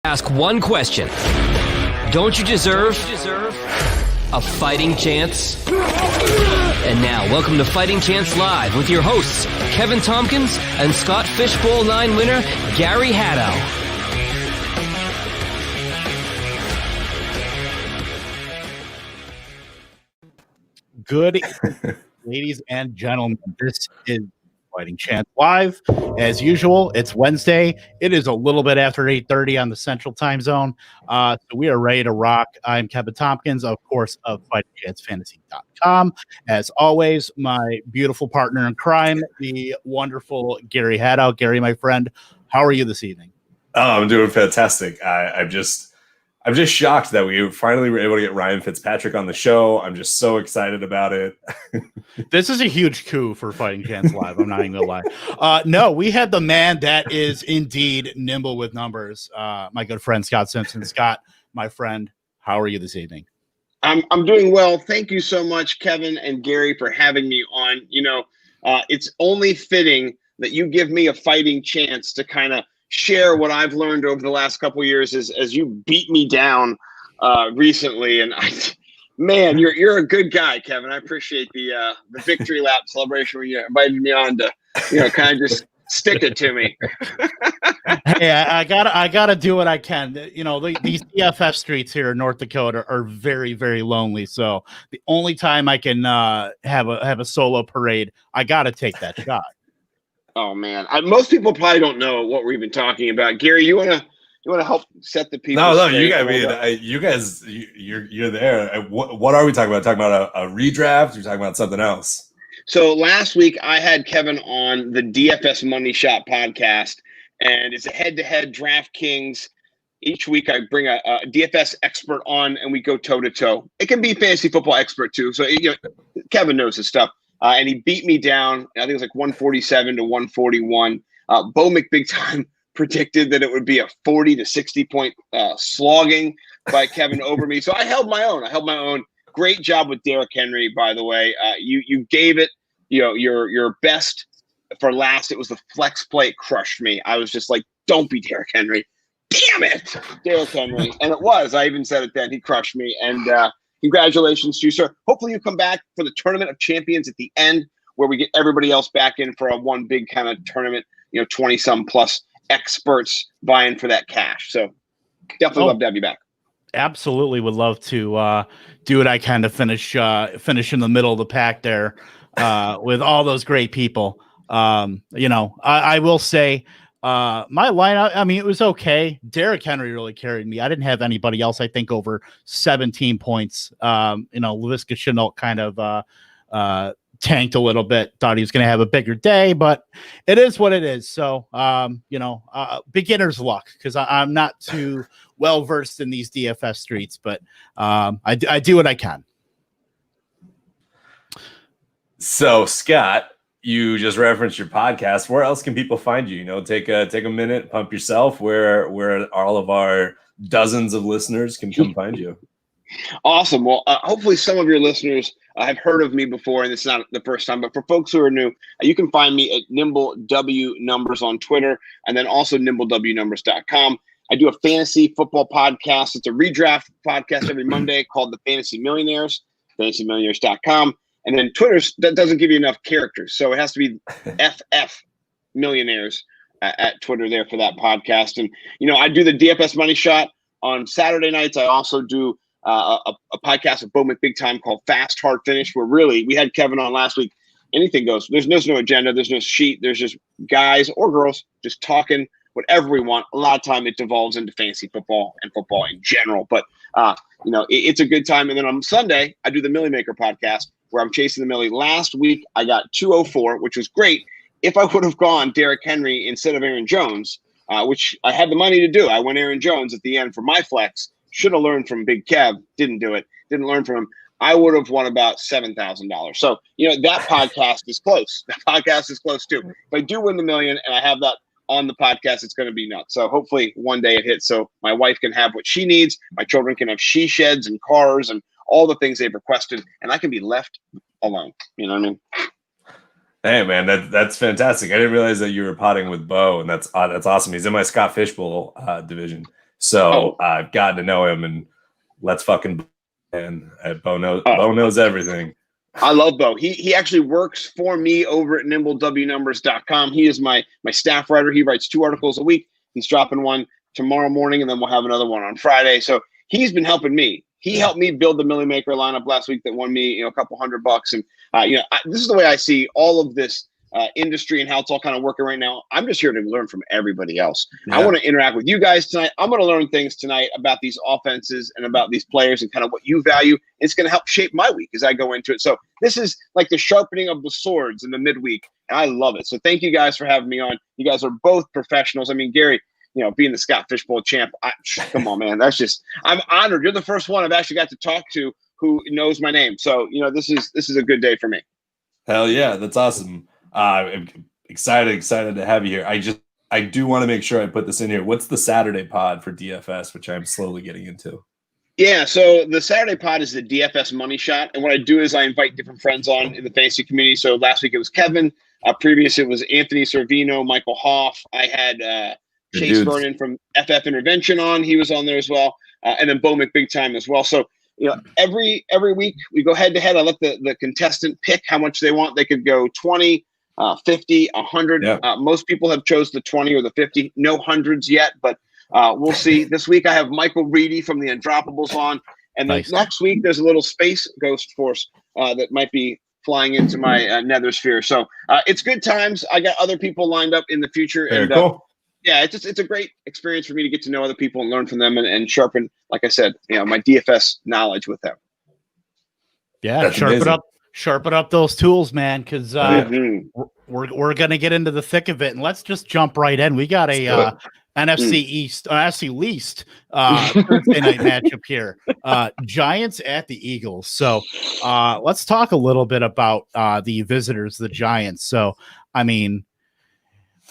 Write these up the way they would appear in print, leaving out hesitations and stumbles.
Ask one question. Don't you deserve a fighting chance? And now, welcome to Fighting Chance Live with your hosts, Kevin Tompkins and Scott Fishbowl 9 winner, Gary Haddow. Good evening, ladies and gentlemen. This is Fighting Chance Live. As usual, it's Wednesday. It is a little bit after 8:30 on the Central Time Zone. So we are ready to rock. I'm Kevin Tompkins, of course, of FightingChanceFantasy.com. As always, my beautiful partner in crime, the wonderful Gary Haddow. Gary, my friend, how are you this evening? Oh, I'm doing fantastic. I'm just shocked that we finally were able to get Ryan Fitzpatrick on the show. I'm just so excited about it. This is a huge coup for Fighting Chance Live. I'm not even gonna lie. No, we had the man that is indeed nimble with numbers. My good friend Scott Simpson. Scott, my friend, how are you this evening? I'm doing well. Thank you so much, Kevin and Gary, for having me on. It's only fitting that you give me a fighting chance to kind of share what I've learned over the last couple of years as you beat me down recently. And man, you're a good guy, Kevin. I appreciate the victory lap celebration when you invited me on to, kind of just stick it to me. Hey, I gotta do what I can. These DFF streets here in North Dakota are very, very lonely. So the only time I can have a solo parade, I gotta take that shot. Oh man, most people probably don't know what we're even talking about. Gary, you wanna help set the people? No, you guys, you're there. What are we talking about? Talking about a redraft? You're talking about something else? So last week I had Kevin on the DFS Money Shot podcast, and it's a head-to-head DraftKings. Each week I bring a DFS expert on, and we go toe-to-toe. It can be fantasy football expert too. So Kevin knows his stuff. And he beat me down. I think it was like 147 to 141. Bo McBigtime predicted that it would be a 40 to 60 point slogging by Kevin over me. So I held my own. Great job with Derrick Henry, by the way. You gave it, your best for last. It was the flex play. It crushed me. I was just like, don't be Derrick Henry. Damn it, Derrick Henry. And it was. I even said it then. He crushed me. And congratulations to you, sir. Hopefully you come back for the Tournament of Champions at the end, where we get everybody else back in for a one big kind of tournament, 20-some plus experts vying for that cash. So definitely love to have you back. Absolutely would love to do it. I kind of finish in the middle of the pack there with all those great people. I will say my lineup, it was okay. Derrick Henry really carried me. I didn't have anybody else, I think, over 17 points. Laviska Shenault kind of tanked a little bit. Thought he was going to have a bigger day, but it is what it is. So, beginner's luck, because I'm not too well versed in these DFS streets, but I do what I can. So, Scott, you just referenced your podcast. Where else can people find you? Take a minute, pump yourself. Where all of our dozens of listeners can come find you. Awesome. Well, hopefully some of your listeners have heard of me before, and it's not the first time. But for folks who are new, you can find me at NimbleWNumbers on Twitter, and then also NimbleWNumbers.com. I do a fantasy football podcast. It's a redraft podcast every Monday called The Fantasy Millionaires, FantasyMillionaires.com. And then that doesn't give you enough characters. So it has to be FF Millionaires at Twitter there for that podcast. And, I do the DFS Money Shot on Saturday nights. I also do a podcast with Bo McBigtime called Fast Hard Finish, where really we had Kevin on last week. Anything goes. There's no agenda. There's no sheet. There's just guys or girls just talking whatever we want. A lot of time it devolves into fantasy football and football in general. But, it's a good time. And then on Sunday, I do the Millie Maker podcast, where I'm chasing the Millie. Last week, I got 204, which was great. If I would have gone Derrick Henry instead of Aaron Jones, which I had the money to do, I went Aaron Jones at the end for my flex. Should have learned from Big Kev. Didn't do it. Didn't learn from him. I would have won about $7,000. So, that podcast is close. That podcast is close too. If I do win the million and I have that on the podcast, it's going to be nuts. So hopefully one day it hits so my wife can have what she needs. My children can have she sheds and cars and all the things they've requested, and I can be left alone. You know what I mean? Hey man, that's fantastic. I didn't realize that you were potting with Bo, and that's awesome. He's in my Scott Fishbowl division. So I've gotten to know him, and let's fucking and Bo knows everything. I love Bo. He actually works for me over at nimblewnumbers.com. He is my staff writer. He writes 2 articles a week. He's dropping one tomorrow morning, and then we'll have another one on Friday. So he's been helping me. He helped me build the Millie Maker lineup last week that won me, a couple $100. And this is the way I see all of this industry and how it's all kind of working right now. I'm just here to learn from everybody else. Yeah. I want to interact with you guys tonight. I'm going to learn things tonight about these offenses and about these players and kind of what you value. It's going to help shape my week as I go into it. So this is like the sharpening of the swords in the midweek, and I love it. So thank you guys for having me on. You guys are both professionals. I mean, Gary, being the Scott Fishbowl champ, come on, man. I'm honored. You're the first one I've actually got to talk to who knows my name. So, this is a good day for me. Hell yeah. That's awesome. I'm excited to have you here. I do want to make sure I put this in here. What's the Saturday pod for DFS, which I'm slowly getting into? Yeah, so the Saturday pod is the DFS money shot. And what I do is I invite different friends on in the fantasy community. So last week it was Kevin. Previous it was Anthony Servino, Michael Hoff. I had Chase Vernon from FF Intervention on. He was on there as well. And then Bo McBigtime as well. So every week we go head to head. I let the contestant pick how much they want. They could go 20, 50, 100. Yeah. Most people have chose the 20 or the 50. No hundreds yet, but we'll see. This week I have Michael Reedy from the Undroppables on. And then next week there's a little space ghost force that might be flying into my nether sphere. So it's good times. I got other people lined up in the future. Very cool. Yeah, it's a great experience for me to get to know other people and learn from them and sharpen, like I said, my DFS knowledge with them. Yeah, that's sharpen up those tools, man, because we're gonna get into the thick of it, and let's just jump right in. We got a NFC East, NFC least Thursday night matchup here. Giants at the Eagles. So let's talk a little bit about the visitors, the Giants. So I mean,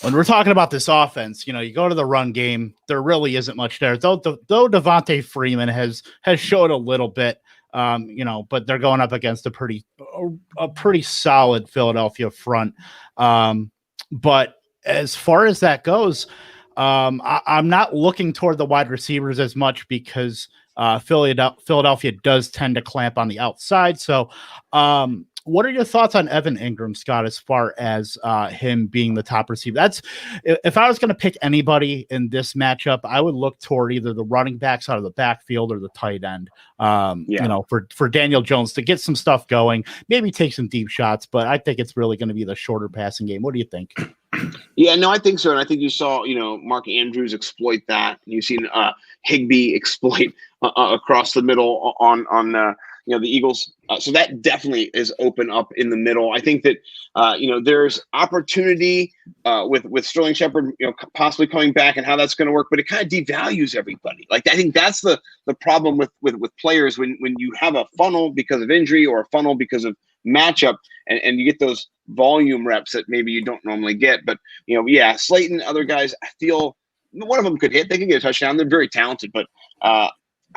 when we're talking about this offense, you go to the run game, there really isn't much there. Though Devontae Freeman has showed a little bit, but they're going up against a pretty solid Philadelphia front. But as far as that goes, I'm not looking toward the wide receivers as much because Philadelphia does tend to clamp on the outside. So, what are your thoughts on Evan Ingram, Scott, as far as him being the top receiver? That's if I was going to pick anybody in this matchup, I would look toward either the running backs out of the backfield or the tight end. For Daniel Jones to get some stuff going, maybe take some deep shots, but I think it's really going to be the shorter passing game. What do you think? Yeah, no, I think so. And I think you saw, Mark Andrews exploit that. You've seen Higbee exploit across the middle on the Eagles. So that definitely is open up in the middle. I think that, there's opportunity with Sterling Shepard, possibly coming back and how that's going to work, but it kind of devalues everybody. Like, I think that's the problem with players when you have a funnel because of injury or a funnel because of matchup and you get those volume reps that maybe you don't normally get. But, Slayton, other guys, I feel one of them could hit. They can get a touchdown. They're very talented, but I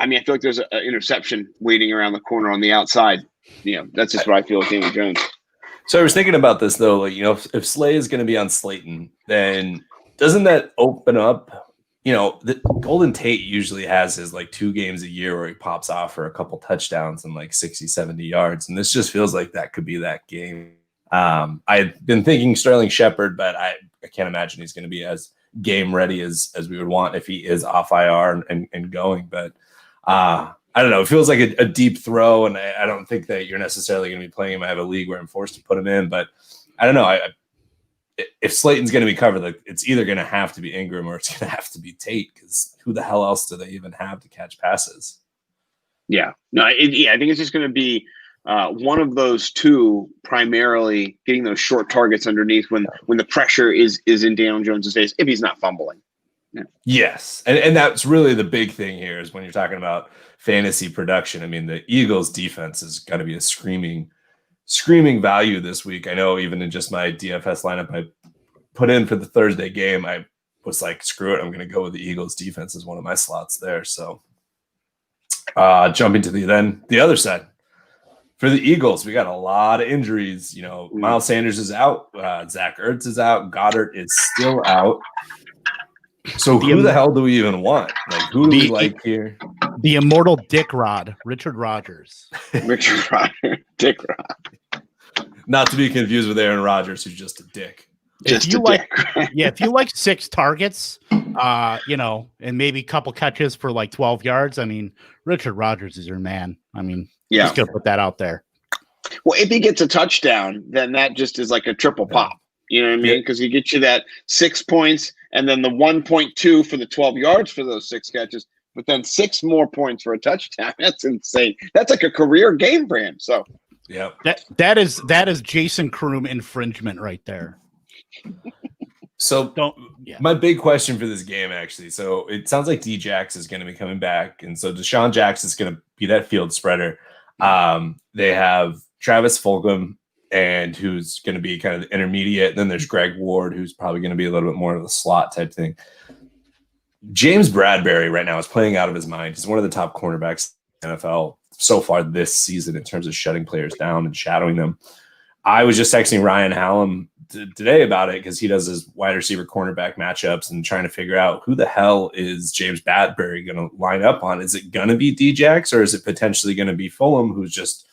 feel like there's an interception waiting around the corner on the outside. That's just what I feel with Daniel Jones. So I was thinking about this, though. Like, if Slay is going to be on Slayton, then doesn't that open up? The Golden Tate usually has his 2 games a year where he pops off for a couple touchdowns and 60, 70 yards. And this just feels like that could be that game. I've been thinking Sterling Shepard, but I can't imagine he's going to be as game ready as we would want if he is off IR and going. But I don't know. It feels like a deep throw, and I don't think that you're necessarily going to be playing him. I have a league where I'm forced to put him in, but I don't know. If Slayton's going to be covered, it's either going to have to be Ingram or it's going to have to be Tate, because who the hell else do they even have to catch passes? Yeah. No, I think it's just going to be one of those two, primarily getting those short targets underneath when the pressure is in Daniel Jones' face, if he's not fumbling. Yeah. Yes. And that's really the big thing here is when you're talking about fantasy production. I mean, the Eagles defense is going to be a screaming value this week. I know even in just my DFS lineup I put in for the Thursday game, I was like, screw it, I'm going to go with the Eagles defense as one of my slots there. So jumping to the other side. For the Eagles, we got a lot of injuries. Miles Sanders is out. Zach Ertz is out. Goddard is still out. So who the hell do we even want? Like, who do we like here? The immortal Dick Rod, Richard Rodgers. Richard Rodgers, Dick Rod. Not to be confused with Aaron Rodgers, who's just a dick. If you like 6 targets, and maybe a couple catches for like 12 yards, I mean, Richard Rodgers is your man. I mean, just gonna put that out there. Well, if he gets a touchdown, then that just is like a triple pop. You know what I mean? Because he gets you that 6 points and then the 1.2 for the 12 yards for those 6 catches, but then 6 more points for a touchdown. That's insane. That's like a career game for him. So, that is Jason Kroom infringement right there. So my big question for this game, actually, so it sounds like D-Jax is going to be coming back, and so Deshaun Jackson is going to be that field spreader. They have Travis Fulgham, and who's going to be kind of the intermediate. And then there's Greg Ward, who's probably going to be a little bit more of a slot type thing. James Bradbury right now is playing out of his mind. He's one of the top cornerbacks in the NFL so far this season in terms of shutting players down and shadowing them. I was just texting Ryan Hallam today about it because he does his wide receiver cornerback matchups and trying to figure out who the hell is James Bradbury going to line up on. Is it going to be D-Jax or is it potentially going to be Fulham, who's just,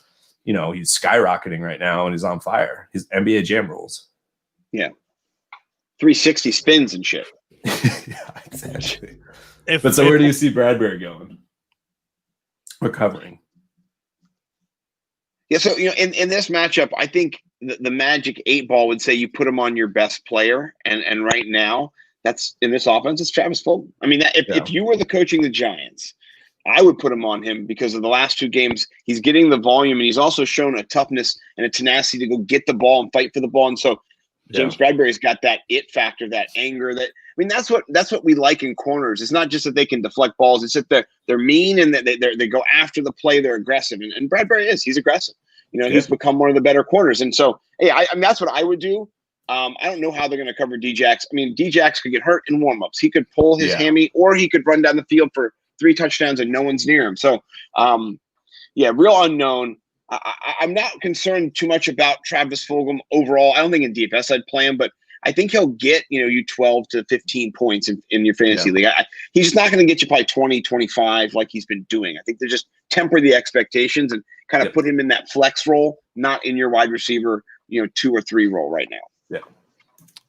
he's skyrocketing right now and he's on fire. His NBA Jam rules. Yeah. 360 spins and shit. Yeah, exactly. So where do you see Bradbury going? Recovering. Yeah, so in this matchup, I think the magic 8 ball would say you put him on your best player, and right now that's in this offense. It's Travis Fulgham. I mean, if you were coaching the Giants, I would put him on him because of the last 2 games. He's getting the volume, and he's also shown a toughness and a tenacity to go get the ball and fight for the ball. And so James Bradbury's got that it factor, that anger. That's what we like in corners. It's not just that they can deflect balls. It's that they're mean and that they go after the play. They're aggressive, and Bradbury he's aggressive. He's become one of the better corners. And so, I mean, that's what I would do. I don't know how they're going to cover D-Jax. I mean, D-Jax could get hurt in warmups. He could pull his hammy, or he could run down the field for 3 touchdowns and no one's near him. So, real unknown. I'm not concerned too much about Travis Fulgham overall. I don't think in DFS I'd play him, but I think he'll get, you 12 to 15 points in your fantasy league. He's just not going to get you probably 20, 25 like he's been doing. I think they just temper the expectations and kind of put him in that flex role, not in your wide receiver, 2 or 3 role right now. Yeah.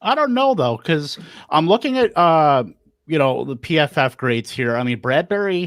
I don't know, though, because I'm looking at, the PFF grades here. I mean, Bradbury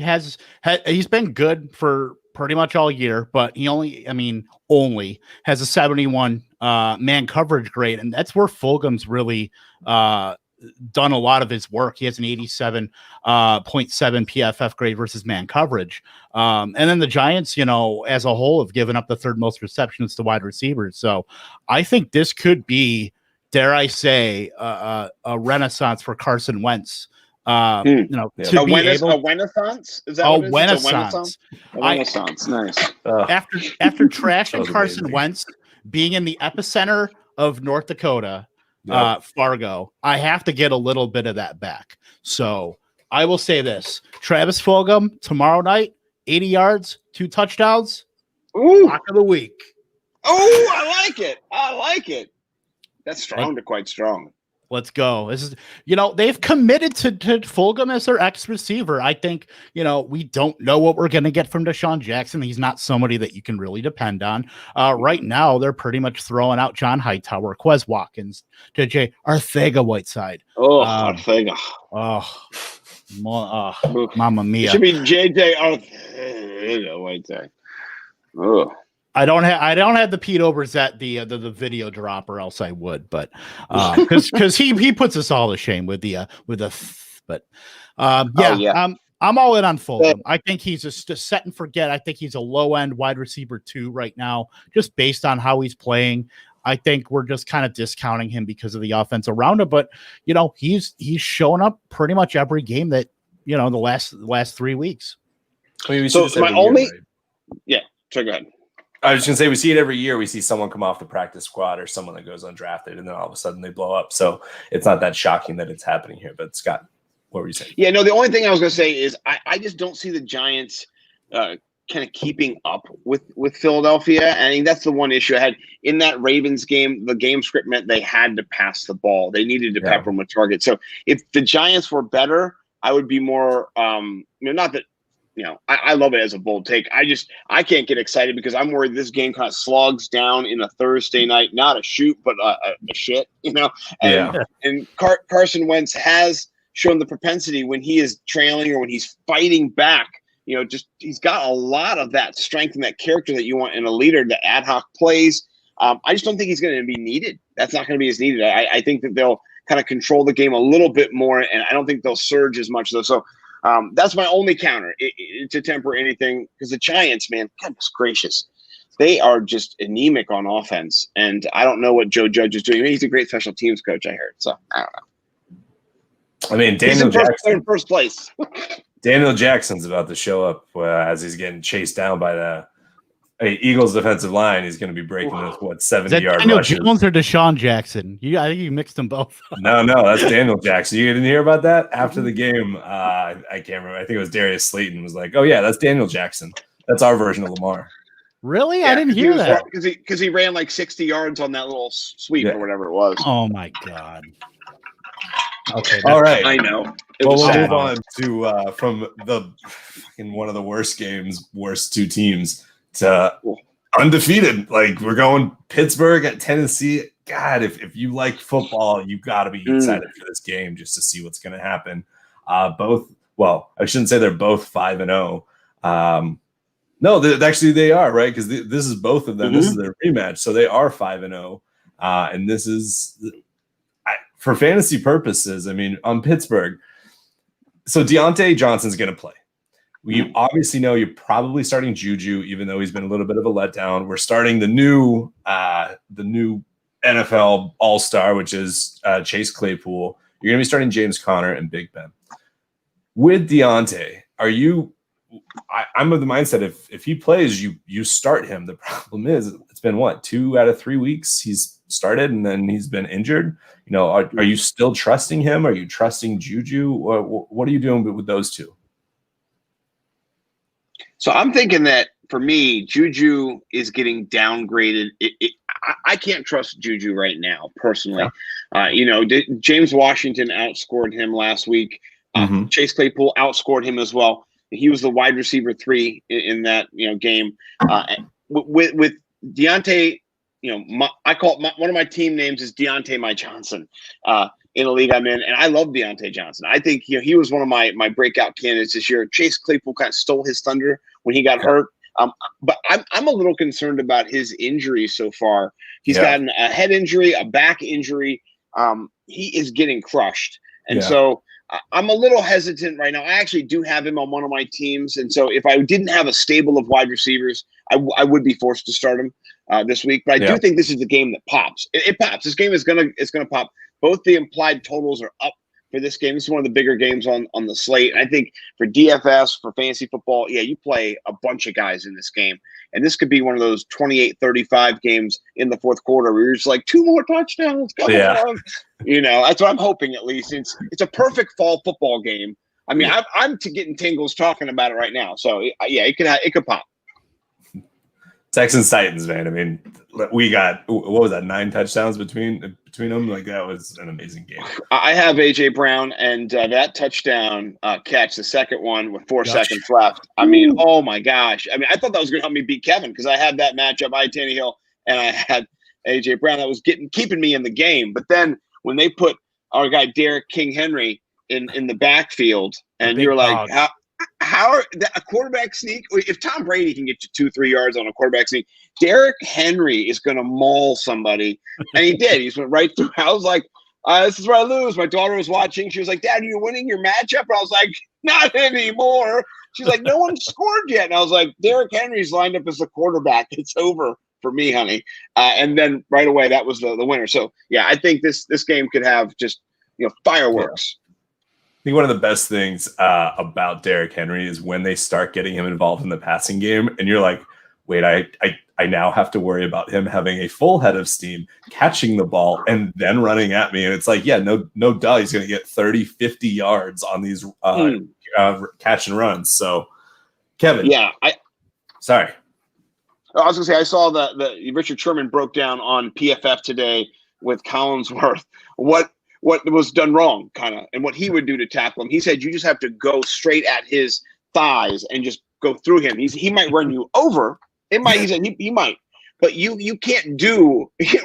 he's been good for pretty much all year, but he only has a 71 man coverage grade, and that's where Fulgham's really done a lot of his work. He has an 87.7 PFF grade versus man coverage. And then the Giants, as a whole, have given up the 3rd most receptions to wide receivers. So I think this could be, dare I say, a renaissance for Carson Wentz. A renaissance? Is that what it is? Renaissance. A renaissance. Nice. After trashing Carson Wentz, being in the epicenter of North Dakota, Fargo, I have to get a little bit of that back. So I will say this: Travis Fulgham tomorrow night, 80 yards, 2 touchdowns. Ooh. Lock of the week. Oh, I like it. That's strong to quite strong. Let's go. This is, they've committed to Fulgham as their X receiver. I think, we don't know what we're going to get from Deshaun Jackson. He's not somebody that you can really depend on. Right now, they're pretty much throwing out John Hightower, Quez Watkins, JJ Arcega-Whiteside. Arcega. Mamma mia. It should be JJ Arcega-Whiteside. Oh. I don't have the Pete Oberzett the video drop, or else I would, but because he puts us all to shame with the I'm all in on Fulgham. I think he's just set and forget. I think he's a low end wide receiver 2 right now, just based on how he's playing. I think we're just kind of discounting him because of the offense around him, but he's shown up pretty much every game that the last 3 weeks. I mean, so my only so go ahead. I was going to say, we see it every year. We see someone come off the practice squad or someone that goes undrafted, and then all of a sudden they blow up. So it's not that shocking that it's happening here. But Scott, what were you saying? Yeah, no, the only thing I was going to say is I just don't see the Giants kind of keeping up with Philadelphia. And I think that's the one issue I had in that Ravens game. The game script meant they had to pass the ball. They needed to pepper them with targets. So if the Giants were better, I would be more, not that, I love it as a bold take. I can't get excited because I'm worried this game kind of slogs down in a Thursday night, not a shoot, but a shit, And Carson Wentz has shown the propensity when he is trailing or when he's fighting back, he's got a lot of that strength and that character that you want in a leader, the ad hoc plays. I just don't think he's going to be needed. That's not going to be as needed. I think that they'll kind of control the game a little bit more, and I don't think they'll surge as much though. So that's my only counter to temper anything, because the Giants, man, goodness gracious, they are just anemic on offense, and I don't know what Joe Judge is doing. I mean, he's a great special teams coach, I heard. So I don't know. I mean, Daniel Jackson in first place. Daniel Jackson's about to show up as he's getting chased down by the Eagles defensive line. He's going to be breaking this 70-yard Daniel rushes. Jones or Deshaun Jackson? I think you mixed them both. No, that's Daniel Jackson. You didn't hear about that after the game? I can't remember. I think it was Darius Slayton was like, "Oh yeah, that's Daniel Jackson. That's our version of Lamar." Really? Yeah, I didn't hear that because he ran like 60 yards on that little sweep or whatever it was. Oh my god. Okay. All right. I know. We'll move on to from one of the worst games, worst two teams, to undefeated. Like, we're going Pittsburgh at Tennessee. God, if you like football, you've got to be excited for this game just to see what's going to happen. I shouldn't say they're both 5-0. No, actually they are, right? Because this is both of them. Mm-hmm. This is their rematch, so they are 5-0, and this is. For fantasy purposes, I mean, on Pittsburgh, so Deontay Johnson's going to play. You obviously know you're probably starting Juju, even though he's been a little bit of a letdown. We're starting the new NFL All-Star, which is Chase Claypool. You're going to be starting James Conner and Big Ben. With Deontay, I'm of the mindset if he plays, you start him. The problem is it's been 2 out of 3 weeks he's started and then he's been injured. Are you still trusting him? Are you trusting Juju? Or what are you doing with those two? So I'm thinking that for me, Juju is getting downgraded. I can't trust Juju right now, personally. Yeah. James Washington outscored him last week. Chase Claypool outscored him as well. He was the wide receiver 3 in that game. With Deontay, I call it one of my team names is Deontay My Johnson in the league I'm in, and I love Deontay Johnson. I think he was one of my breakout candidates this year. Chase Claypool kind of stole his thunder when he got hurt, but I'm a little concerned about his injuries so far. He's gotten a head injury, a back injury. He is getting crushed, and so I'm a little hesitant right now. I actually do have him on one of my teams, and so if I didn't have a stable of wide receivers, I would be forced to start him this week. But I do think this is the game that pops. It pops. This game is gonna pop. Both the implied totals are up for this game. This is one of the bigger games on the slate. And I think for DFS, for fantasy football, you play a bunch of guys in this game. And this could be one of those 28-35 games in the fourth quarter where you're just like, 2 more touchdowns. Come on. That's what I'm hoping at least. It's a perfect fall football game. I mean, I'm getting tingles talking about it right now. So, it could pop. Texans Titans, man. I mean, we got, what was that, 9 touchdowns between them? Like, that was an amazing game. I have A.J. Brown, and that touchdown catch, the second one with 4 seconds left. I mean, oh my gosh. I mean, I thought that was going to help me beat Kevin because I had that matchup, I had Tannehill, and I had A.J. Brown. That was keeping me in the game. But then when they put our guy Derrick King Henry in the backfield, and you're like, how are a quarterback sneak? If Tom Brady can get you 2-3 yards on a quarterback sneak, Derrick Henry is going to maul somebody, and he did. He just went right through. I was like, "This is where I lose." My daughter was watching. She was like, "Dad, are you winning your matchup?" And I was like, "Not anymore." She's like, "No one scored yet," and I was like, "Derrick Henry's lined up as the quarterback. It's over for me, honey." And then right away, that was the winner. So I think this game could have just fireworks. I think one of the best things about Derrick Henry is when they start getting him involved in the passing game, and you're like, wait, I now have to worry about him having a full head of steam, catching the ball, and then running at me. And it's like, no duh, he's going to get 30, 50 yards on these catch and runs. So, Kevin. Yeah, Sorry. I was gonna say I saw the Richard Sherman broke down on PFF today with Collinsworth what was done wrong, kind of, and what he would do to tackle him. He said you just have to go straight at his thighs and just go through him. He might run you over. He said he might, but you can't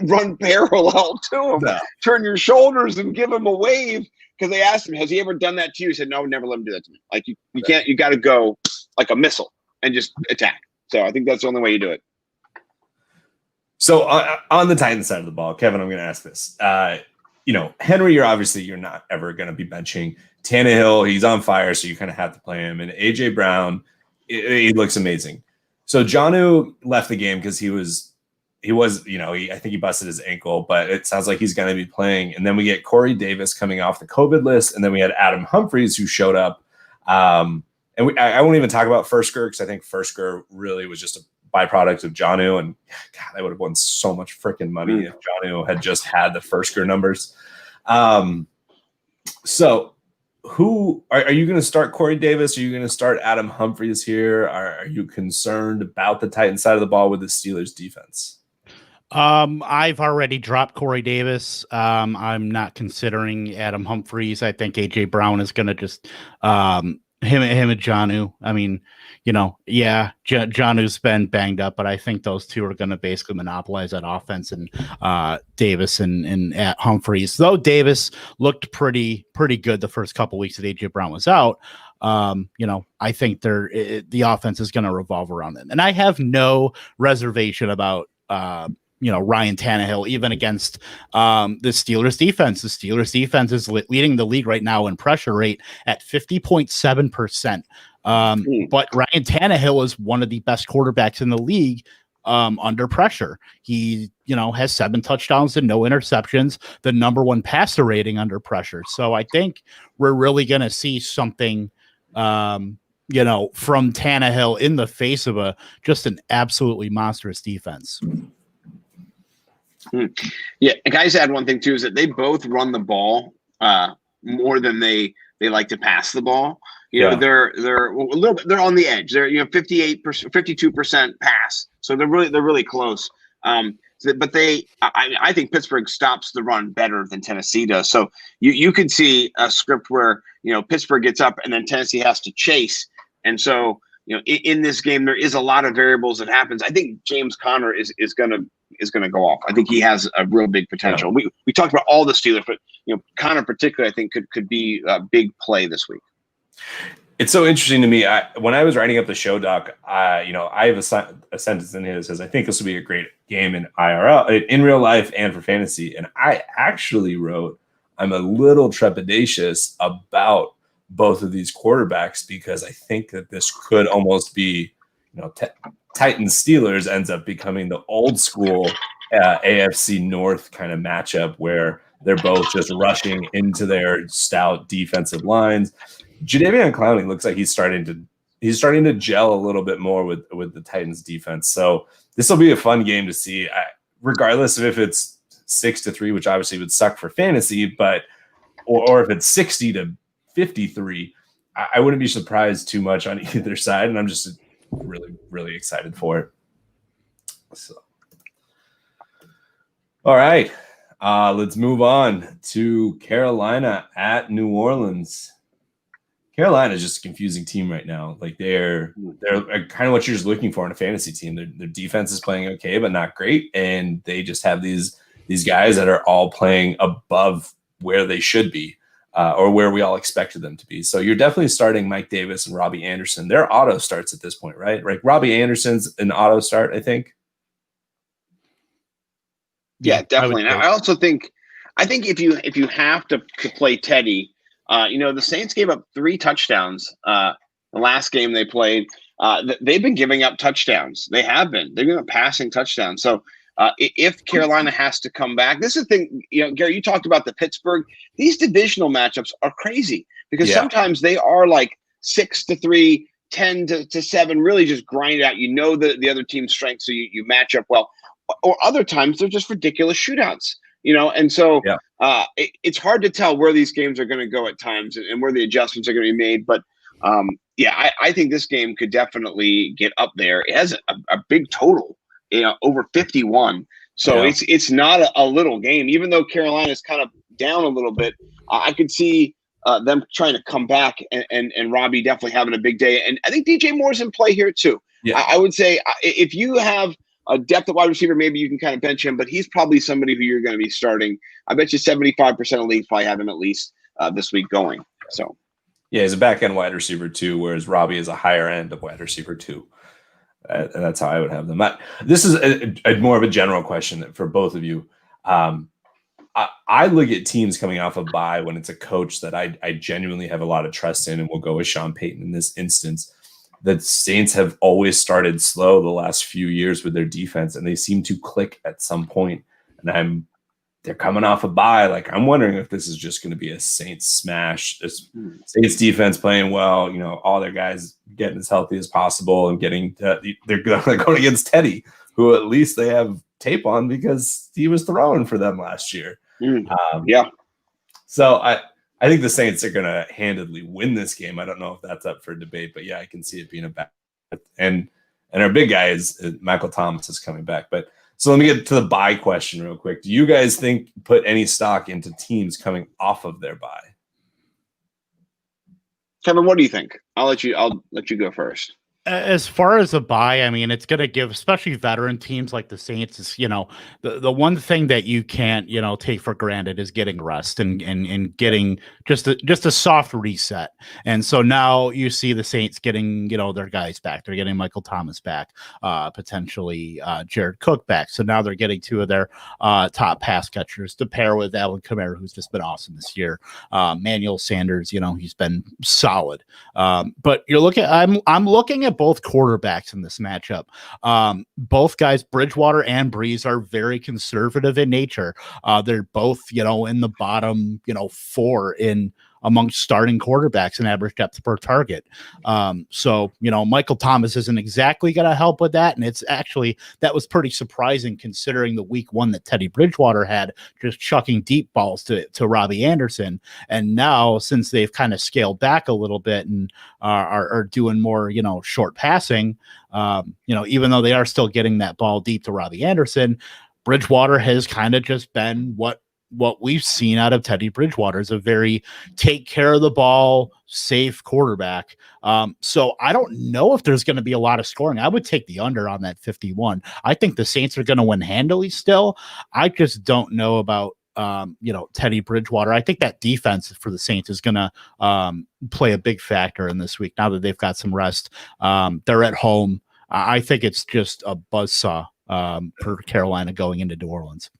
run parallel to him. No. Turn your shoulders and give him a wave. Because they asked him, has he ever done that to you? He said, no, never let him do that to me. Like you can't. You got to go like a missile and just attack. So I think that's the only way you do it. So on the Titans side of the ball, Kevin, I'm going to ask this. Henry, you're not ever going to be benching. Tannehill, he's on fire, so you kind of have to play him. And A.J. Brown, he looks amazing. So Jonnu left the game because I think he busted his ankle, but it sounds like he's going to be playing. And then we get Corey Davis coming off the COVID list. And then we had Adam Humphries who showed up. I won't even talk about Fursker because I think Fursker really was just a byproduct of Jonnu. And God, I would have won so much freaking money if Jonnu had just had the Fursker numbers. So who are you going to start? Corey Davis? Are you going to start Adam Humphries here? Are you concerned about the Titans side of the ball with the Steelers defense? I've already dropped Corey Davis. I'm not considering Adam Humphries. I think AJ Brown is going to just him and Jonnu. I mean, Jonnu's been banged up, but I think those two are going to basically monopolize that offense, and Davis and Humphries. Though Davis looked pretty good the first couple weeks that AJ Brown was out. I think the offense is going to revolve around them, and I have no reservation about Ryan Tannehill, even against the Steelers defense. The Steelers defense is leading the league right now in pressure rate at 50.7%. But Ryan Tannehill is one of the best quarterbacks in the league under pressure. He, has 7 touchdowns and no interceptions, the number 1 passer rating under pressure. So I think we're really going to see something, from Tannehill in the face of just an absolutely monstrous defense. Yeah, and guys, add one thing too is that they both run the ball more than they like to pass the ball. They're a little bit. They're on the edge. They're 58%, 52% pass. So they're really close. But I think Pittsburgh stops the run better than Tennessee does. So you could see a script where Pittsburgh gets up and then Tennessee has to chase. And so in this game there is a lot of variables that happens. I think James Conner is gonna go off. I think he has a real big potential. Yeah. We talked about all the Steelers, but Conner particularly I think could be a big play this week. It's so interesting to me. When I was writing up the show doc, I have a sentence in here that says I think this will be a great game in IRL, in real life, and for fantasy. And I actually wrote I'm a little trepidatious about both of these quarterbacks because I think that this could almost be, Titans Steelers ends up becoming the old school AFC North kind of matchup where they're both just rushing into their stout defensive lines. Jadeveon Clowney looks like he's starting to gel a little bit more with the Titans defense. So this will be a fun game to see, regardless of if it's 6-3, which obviously would suck for fantasy, but or if it's 60-53, I wouldn't be surprised too much on either side, and I'm just really, really excited for it. So, all right, let's move on to Carolina at New Orleans. Carolina is just a confusing team right now. Like they're kind of what you're just looking for in a fantasy team. Their defense is playing okay, but not great, and they just have these guys that are all playing above where they should be. Or where we all expected them to be. So you're definitely starting Mike Davis and Robbie Anderson. They're auto starts at this point, right? Like Robbie Anderson's an auto start, I think. Yeah, definitely. And I also think if you have to play Teddy, the Saints gave up 3 touchdowns the last game they played. They've been giving up touchdowns. They've been passing touchdowns. So if Carolina has to come back, this is the thing, Gary, you talked about the Pittsburgh. These divisional matchups are crazy because sometimes they are like 6-3, 10-7, really just grind out. The other team's strength, so you match up well. Or other times they're just ridiculous shootouts, and so it's hard to tell where these games are going to go at times and where the adjustments are going to be made. But I think this game could definitely get up there. It has a big total, over 51. So it's not a little game. Even though Carolina's kind of down a little bit, I could see them trying to come back and Robbie definitely having a big day. And I think DJ Moore's in play here too. Yeah. I would say if you have a depth at wide receiver, maybe you can kind of bench him, but he's probably somebody who you're going to be starting. I bet you 75% of leagues probably have him at least this week going. So. Yeah, he's a back end wide receiver too, whereas Robbie is a higher end of wide receiver too. And that's how I would have them. This is a more of a general question for both of you. I look at teams coming off a bye when it's a coach that I genuinely have a lot of trust in, and we'll go with Sean Payton in this instance. The Saints have always started slow the last few years with their defense, and they seem to click at some point. And they're coming off a bye. Like, I'm wondering if this is just going to be a Saints smash. This Saints defense playing well, all their guys getting as healthy as possible and they're going against Teddy, who at least they have tape on because he was throwing for them last year. So I think the Saints are going to handedly win this game. I don't know if that's up for debate, but yeah, I can see it being a bad. And our big guy is Michael Thomas is coming back. But so let me get to the bye question real quick. Do you guys put any stock into teams coming off of their bye? Kevin, what do you think? I'll let you go first. As far as a bye, I mean, it's going to give, especially veteran teams like the Saints, is, the one thing that you can't, take for granted is getting rest and getting just a soft reset. And so now you see the Saints getting, their guys back. They're getting Michael Thomas back, potentially Jared Cook back. So now they're getting two of their top pass catchers to pair with Alvin Kamara, who's just been awesome this year. Manuel Sanders, he's been solid. But I'm looking at both quarterbacks in this matchup. Both guys, Bridgewater and Breeze, are very conservative in nature. They're both, in the bottom, 4 in amongst starting quarterbacks in average depth per target. So, Michael Thomas isn't exactly going to help with that. And that was pretty surprising considering the week 1 that Teddy Bridgewater had, just chucking deep balls to Robbie Anderson. And now, since they've kind of scaled back a little bit and are doing more, short passing, even though they are still getting that ball deep to Robbie Anderson, Bridgewater has kind of just been what we've seen out of Teddy Bridgewater, is a very take care of the ball, safe quarterback. So I don't know if there's going to be a lot of scoring. I would take the under on that 51. I think the Saints are going to win handily still. I just don't know about, Teddy Bridgewater. I think that defense for the Saints is going to play a big factor in this week now that they've got some rest. They're at home. I think it's just a buzzsaw for Carolina going into New Orleans.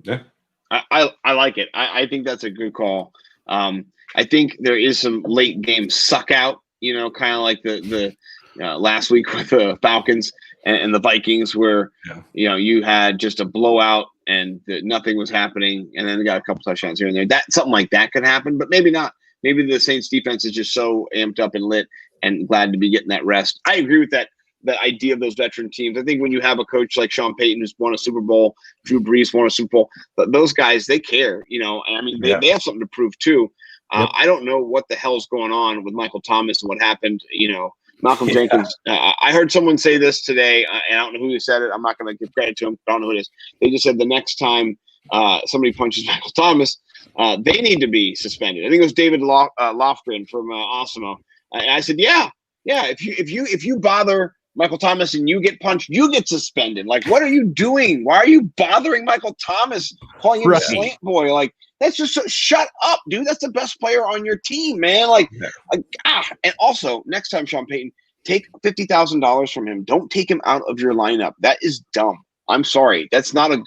Yeah. I like it. I think that's a good call. I think there is some late game suck out, kind of like the last week with the Falcons and the Vikings, where you had just a blowout and nothing was happening, and then they got a couple touchdowns here and there. That something like that could happen, but maybe not. Maybe the Saints defense is just so amped up and lit and glad to be getting that rest. I agree with that. The idea of those veteran teams. I think when you have a coach like Sean Payton, who's won a Super Bowl, Drew Brees won a Super Bowl, but those guys, they care, I mean, they have something to prove too. I don't know what the hell's going on with Michael Thomas and what happened, Malcolm Jenkins. I heard someone say this today, and I don't know who said it. I'm not going to give credit to him. I don't know who it is. They just said the next time somebody punches Michael Thomas, they need to be suspended. I think it was David Lofgren from Osimo. And I said, yeah. If you bother Michael Thomas and you get punched, you get suspended. Like, what are you doing? Why are you bothering Michael Thomas, calling him a slant boy? Like, that's just shut up, dude. That's the best player on your team, man. And also, next time, Sean Payton, take $50,000 from him. Don't take him out of your lineup. That is dumb. I'm sorry. That's not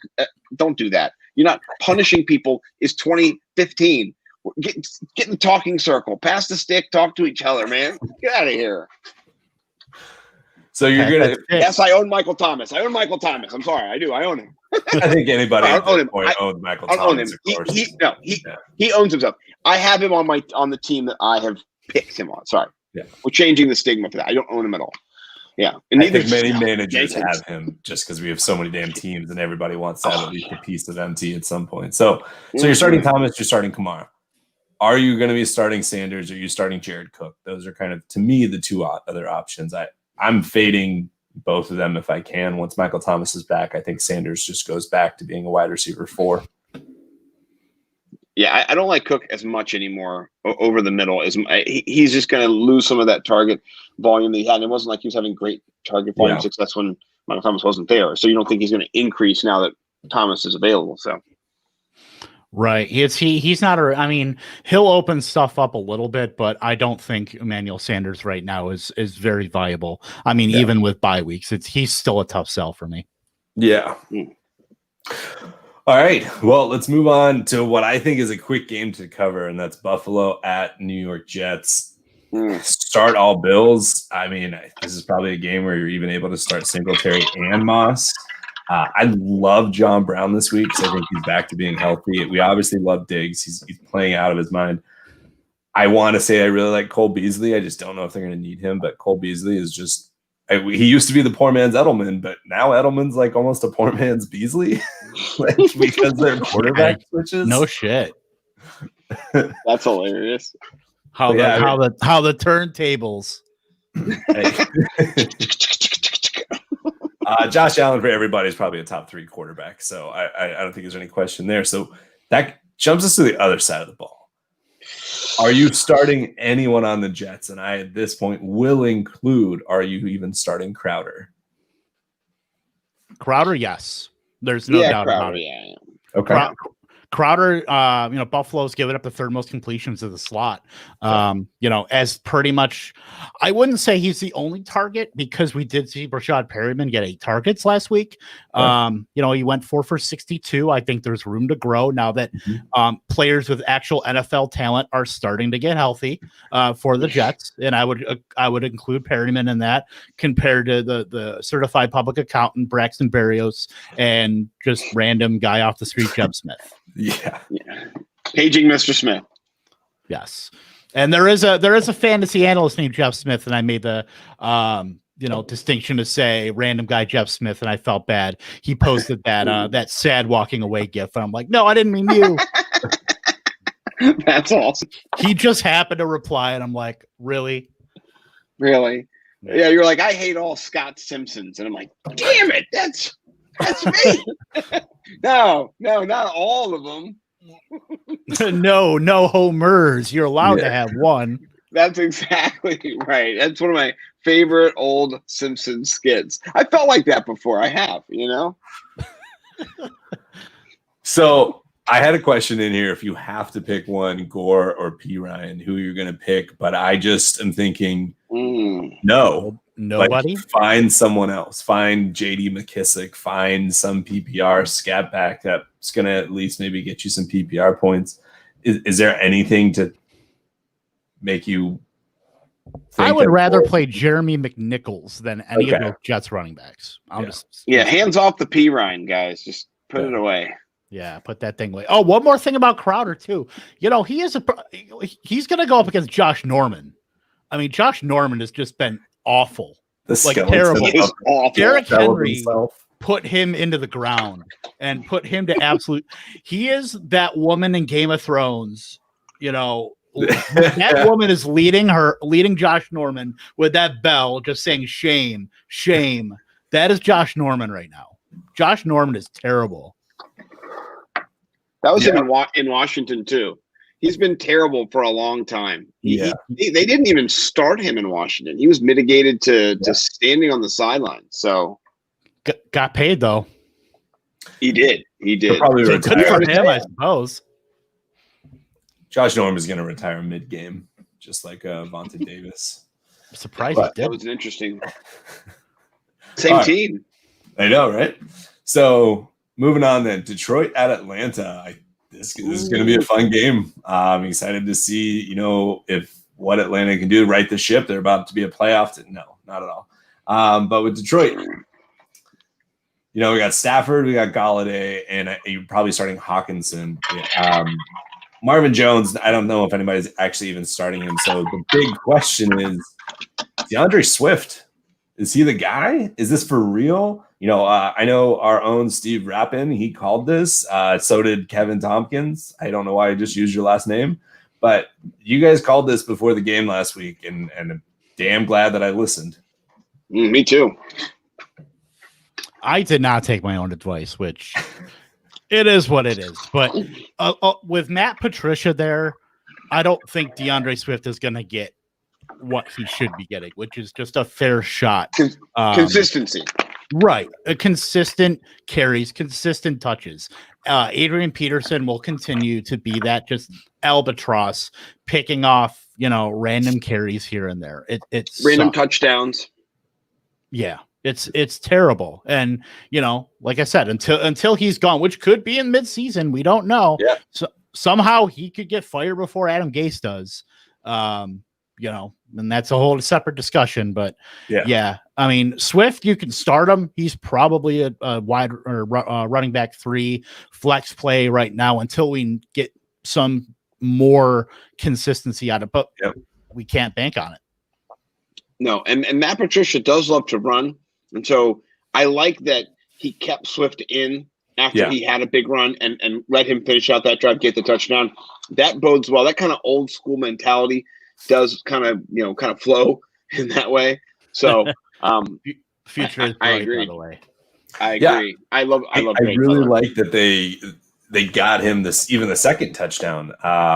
don't do that. You're not punishing people. It's 2015. Get in the talking circle. Pass the stick. Talk to each other, man. Get out of here. So you're gonna? Yes, I own Michael Thomas. I'm sorry, I do. I own him. I think anybody at this point owns Michael Thomas. Own him. He owns himself. I have him on the team that I have picked him on. Sorry, we're changing the stigma for that. I don't own him at all. Yeah, and I think many managers have him just because we have so many damn teams and everybody wants to have at least a piece of MT at some point. So you're starting Thomas. You're starting Kamara. are you going to be starting Sanders? Or are you starting Jared Cook? Those are kind of, to me, the two other options. I'm fading both of them if I can. Once Michael Thomas is back, I think Sanders just goes back to being a wide receiver 4. Yeah, I don't like Cook as much anymore over the middle. He's just going to lose some of that target volume that he had. It wasn't like he was having great target volume success when Michael Thomas wasn't there. So you don't think he's going to increase now that Thomas is available. So. Right. He's not I mean, he'll open stuff up a little bit, but I don't think Emmanuel Sanders right now is very viable. I mean, even with bye weeks, he's still a tough sell for me. Yeah. All right. Well, let's move on to what I think is a quick game to cover, and that's Buffalo at New York Jets. Start all Bills. I mean, this is probably a game where you're even able to start Singletary and Moss. I love John Brown this week because I think he's back to being healthy. We obviously love Diggs. He's playing out of his mind. I want to say I really like Cole Beasley. I just don't know if they're going to need him, but Cole Beasley is just he used to be the poor man's Edelman, but now Edelman's like almost a poor man's Beasley because they're quarterback switches. No shit. That's hilarious. How the turntables. Josh Allen for everybody is probably a top 3 quarterback, so I don't think there's any question there. So that jumps us to the other side of the ball. Are you starting anyone on the Jets? And I, at this point, will include, are you even starting Crowder? Crowder, yes. There's no doubt about it. Yeah. Okay. Crowder, Buffalo's given up the 3rd most completions of the slot. As pretty much, I wouldn't say he's the only target because we did see Rashad Perryman get 8 targets last week. He went 4 for 62. I think there's room to grow now that players with actual NFL talent are starting to get healthy for the Jets. And I would include Perryman in that compared to the certified public accountant Braxton Berrios and just random guy off the street, Jeb Smith. Yeah. Paging Mr. Smith. Yes. And there is a fantasy analyst named Jeff Smith, and I made the distinction to say random guy Jeff Smith, and I felt bad. He posted that sad walking away gif, and I'm like, no, I didn't mean you. That's awesome. He just happened to reply, and I'm like, really? Yeah, you're like, I hate all Scott Simpsons, and I'm like, damn it, that's me. No, not all of them. no homers. You're allowed to have one. That's exactly right. That's one of my favorite old Simpsons skits. I felt like that before. I have, So I had a question in here. If you have to pick one, Gore or P. Ryan, who you're going to pick? But I just am thinking, no. Nobody? Like, find someone else. Find J.D. McKissick. Find some PPR scat back that's going to at least maybe get you some PPR points. Is there anything to make you think I would rather play Jeremy McNichols than any of those Jets running backs. Hands off the P. Ryan, guys. Just put it away. Yeah, put that thing away. Oh, one more thing about Crowder, too. He's going to go up against Josh Norman. I mean, Josh Norman has just been awful. Terrible. Derrick Henry put him into the ground and put him to absolute. He is that woman in Game of Thrones. That woman is leading Josh Norman with that bell, just saying shame, shame. That is Josh Norman right now. Josh Norman is terrible. That was him in Washington too. He's been terrible for a long time. They didn't even start him in Washington. He was mitigated to standing on the sideline. So got paid though. He did. Probably good for him, I suppose. Josh Norman's going to retire mid-game, just like Vontae Davis. I'm surprised that was an interesting. Same team. I know, right? So moving on then, Detroit at Atlanta. This is going to be a fun game. I'm excited to see, if what Atlanta can do, right the ship. They're about to be a playoff. No, not at all. But with Detroit, we got Stafford, we got Galladay, and you're probably starting Hawkinson. Marvin Jones, I don't know if anybody's actually even starting him. So the big question is, DeAndre Swift, is he the guy? Is this for real? I know our own Steve Rappin, he called this. So did Kevin Tompkins. I don't know why I just used your last name. But you guys called this before the game last week, and I'm damn glad that I listened. Me too. I did not take my own advice, which it is what it is. But with Matt Patricia there, I don't think DeAndre Swift is going to get what he should be getting, which is just a fair shot. Consistency. Right. Consistent carries, consistent touches. Adrian Peterson will continue to be that just albatross picking off, random carries here and there. It's random touchdowns. Yeah. It's terrible. And, like I said, until he's gone, which could be in midseason, we don't know. Yeah. So somehow he could get fired before Adam Gase does. And that's a whole separate discussion, but yeah. I mean, Swift, you can start him. He's probably a wide or running back 3 flex play right now until we get some more consistency out of it, but we can't bank on it. No. And Matt Patricia does love to run. And so I like that he kept Swift in after he had a big run and let him finish out that drive, get the touchdown. That bodes well. That kind of old school mentality does kind of flow in that way. So future is bright, I agree. By the way. I agree. I really like that they got him even the second touchdown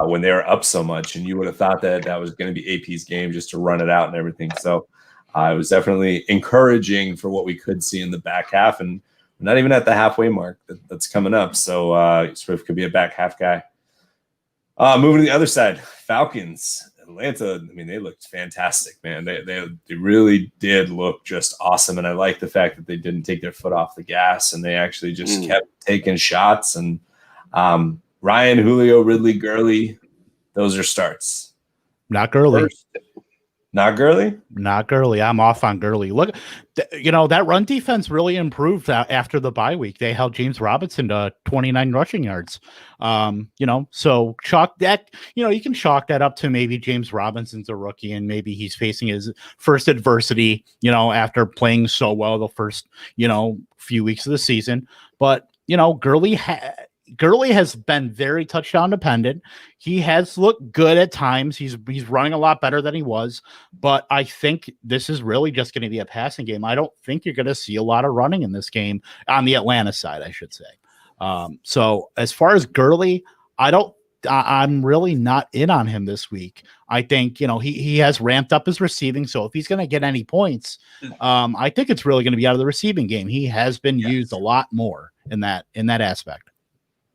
when they were up so much, and you would have thought that was going to be AP's game just to run it out and everything. So it was definitely encouraging for what we could see in the back half, and we're not even at the halfway mark that's coming up. So Swift could be a back half guy. Moving to the other side, Falcons. Atlanta, I mean, they looked fantastic, man. They really did look just awesome, and I like the fact that they didn't take their foot off the gas, and they actually just kept taking shots. And Ryan, Julio, Ridley, Gurley, those are starts. Not Gurley. Not Gurley? Not Gurley. I'm off on Gurley. Look, that run defense really improved after the bye week. They held James Robinson to 29 rushing yards. So chalk that, you can chalk that up to maybe James Robinson's a rookie and maybe he's facing his first adversity, after playing so well the first, few weeks of the season. But, Gurley has been very touchdown dependent. He has looked good at times. He's running a lot better than he was, but I think this is really just going to be a passing game. I don't think you're going to see a lot of running in this game on the Atlanta side, I should say. So as far as Gurley, I'm really not in on him this week. I think, he has ramped up his receiving. So if he's going to get any points, I think it's really going to be out of the receiving game. He has been used a lot more in that aspect.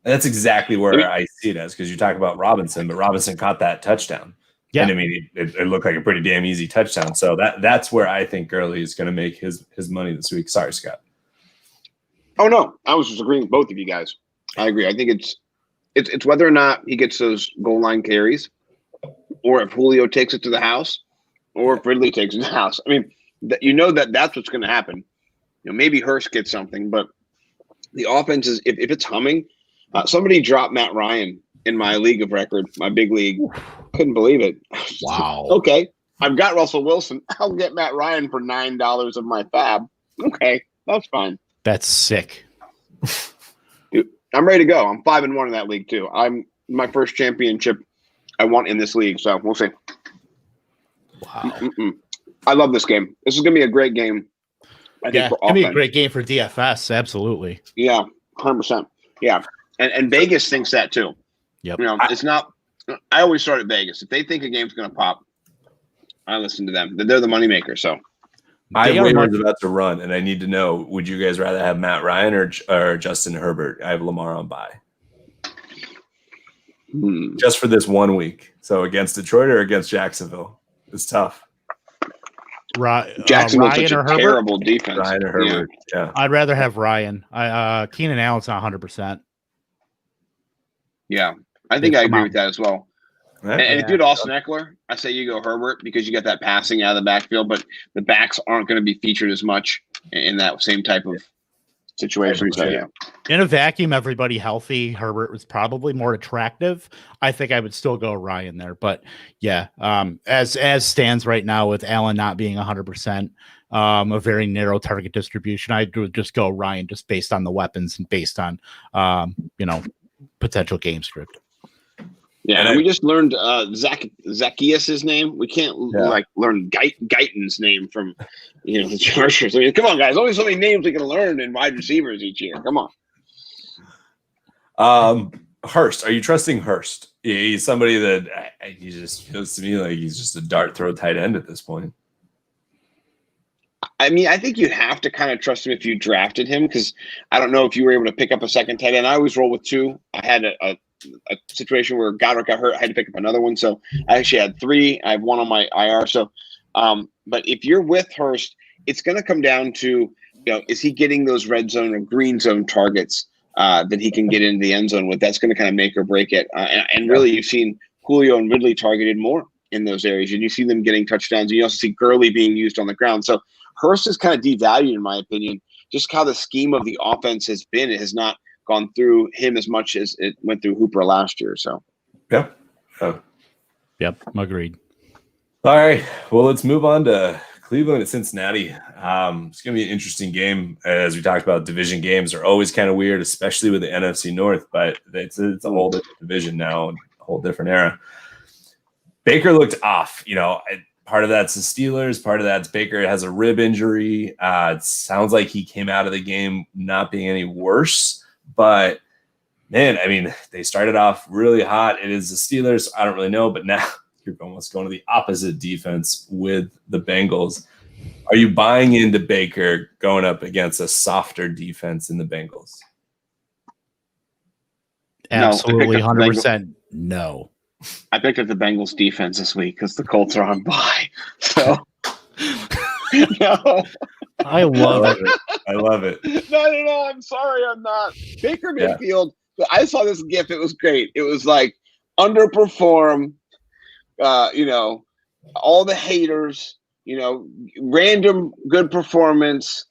That's exactly where I see it as, because you talk about Robinson, but Robinson caught that touchdown. Yeah. And I mean, it looked like a pretty damn easy touchdown. So that's where I think Gurley is going to make his money this week. Sorry, Scott. Oh, no. I was just agreeing with both of you guys. I agree. I think it's whether or not he gets those goal line carries, or if Julio takes it to the house, or if Ridley takes it to the house. I mean, that's what's going to happen. Maybe Hurst gets something, but the offense is, if it's humming. Somebody dropped Matt Ryan in my league of record, my big league. Couldn't believe it. Wow. Okay. I've got Russell Wilson. I'll get Matt Ryan for $9 of my fab. Okay. That's fine. That's sick. Dude, I'm ready to go. I'm 5-1 in that league too. I'm my first championship I want in this league. So we'll see. Wow. I love this game. This is going to be a great game. I think for it's going to be a great game for DFS. Absolutely. Yeah. 100%. Yeah. And Vegas thinks that too. Yep. It's not. I always start at Vegas. If they think a game's going to pop, I listen to them. They're the moneymaker. So my waiver's about to run, and I need to know: would you guys rather have Matt Ryan or Justin Herbert? I have Lamar on bye, just for this 1 week. So against Detroit or against Jacksonville, it's tough. Jacksonville's such a terrible defense. Ryan or Herbert? Yeah. I'd rather have Ryan. Keenan Allen's not 100%. Yeah, I think I agree with that as well. And if you're Austin Eckler, I say you go Herbert because you get that passing out of the backfield, but the backs aren't going to be featured as much in that same type of situation. So, yeah. In a vacuum, everybody healthy, Herbert was probably more attractive. I think I would still go Ryan there, but yeah, as stands right now with Allen not being 100%, a very narrow target distribution, I would just go Ryan just based on the weapons and based on potential game script. Yeah, and we just learned Zacchaeus' name. We can't learn Guyton's name from the Chargers. I mean, come on, guys. Only so many names we can learn in wide receivers each year. Come on. Hurst, are you trusting Hurst? He's somebody that he just feels to me like he's just a dart throw tight end at this point. I mean, I think you have to kind of trust him if you drafted him, because I don't know if you were able to pick up a second tight end. I always roll with two. I had a situation where Goddard got hurt. I had to pick up another one. So I actually had three. I have one on my IR. So, but if you're with Hurst, it's going to come down to, is he getting those red zone or green zone targets that he can get into the end zone with? That's going to kind of make or break it. And really, you've seen Julio and Ridley targeted more in those areas, and you see them getting touchdowns. And you also see Gurley being used on the ground. So Hurst is kind of devalued, in my opinion, just how the scheme of the offense has been. It has not gone through him as much as it went through Hooper last year. So, yeah. Yep, agreed. All right. Well, let's move on to Cleveland at Cincinnati. It's going to be an interesting game. As we talked about, division games are always kind of weird, especially with the NFC North, but it's a whole different division now, and a whole different era. Baker looked off. Part of that's the Steelers. Part of that's Baker has a rib injury. It sounds like he came out of the game not being any worse. But, man, I mean, they started off really hot. It is the Steelers. I don't really know. But now you're almost going to the opposite defense with the Bengals. Are you buying into Baker going up against a softer defense in the Bengals? Absolutely, 100% no. I picked up the Bengals defense this week because the Colts are on bye. So, no. I love it. I love it. No. I'm sorry, I'm not. Baker Mayfield. I saw this GIF. It was great. It was like underperform. All the haters. Random good performance.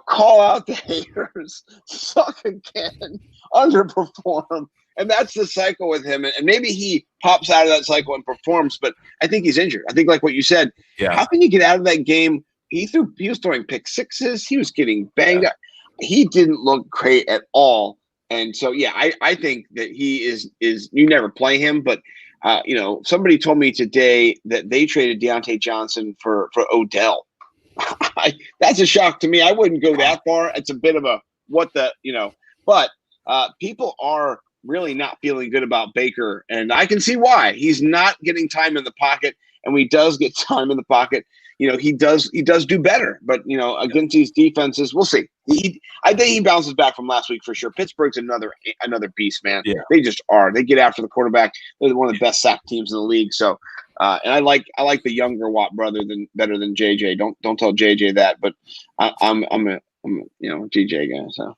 Call out the haters. Suck again. Underperform. And that's the cycle with him. And maybe he pops out of that cycle and performs, but I think he's injured. I think, like what you said, how can you get out of that game? He was throwing pick sixes. He was getting banged up. He didn't look great at all. And so, I think that he is you never play him, but somebody told me today that they traded Deontay Johnson for Odell. That's a shock to me. I wouldn't go that far. It's a bit of but people are really not feeling good about Baker, and I can see why. He's not getting time in the pocket, and when he does get time in the pocket, he does do better. But against these defenses, we'll see. I think he bounces back from last week for sure. Pittsburgh's another beast, man. Yeah. They just are. They get after the quarterback. They're one of the best sack teams in the league. So, and I like the younger Watt brother better than JJ. Don't tell JJ that, but I'm a JJ guy. So.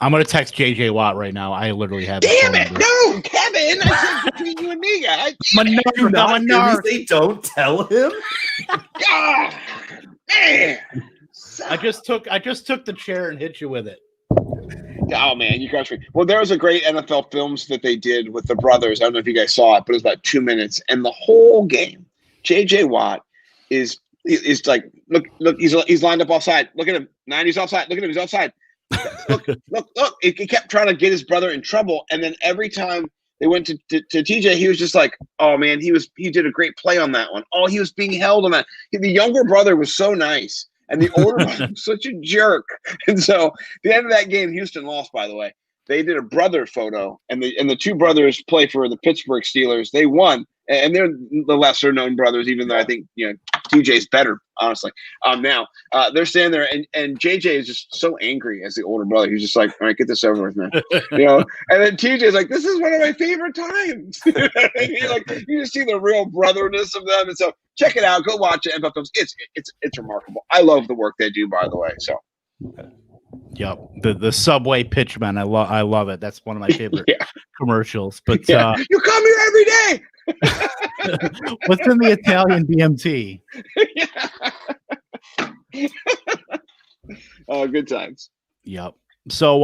I'm going to text JJ Watt right now. I literally have. Damn it! No, Kevin. I said between you and me, guys. They don't tell him. God, man. I just took the chair and hit you with it. Oh man, you crushed me. Well, there was a great NFL films that they did with the brothers. I don't know if you guys saw it, but it was about 2 minutes, and the whole game, JJ Watt is like, look, he's lined up offside. Look at him. 90's offside. Look at him. He's offside. Look. He kept trying to get his brother in trouble, and then every time they went to TJ, he was just like, "Oh man, he did a great play on that one. Oh, he was being held on that." The younger brother was so nice, and the older brother was such a jerk. And so, the end of that game, Houston lost. By the way, they did a brother photo, and the two brothers play for the Pittsburgh Steelers. They won, and they're the lesser known brothers, even though I think TJ's better, honestly. Now they're standing there, and JJ is just so angry as the older brother. He's just like, "All right, get this over with, man." And then TJ's like, "This is one of my favorite times." And you just see the real brotherness of them. And so check it out, go watch it. It's remarkable. I love the work they do, by the way. So. Yep, the Subway pitchman. I love it. That's one of my favorite commercials. But you come here every day. What's in the Italian BMT? Oh, good times. Yep. So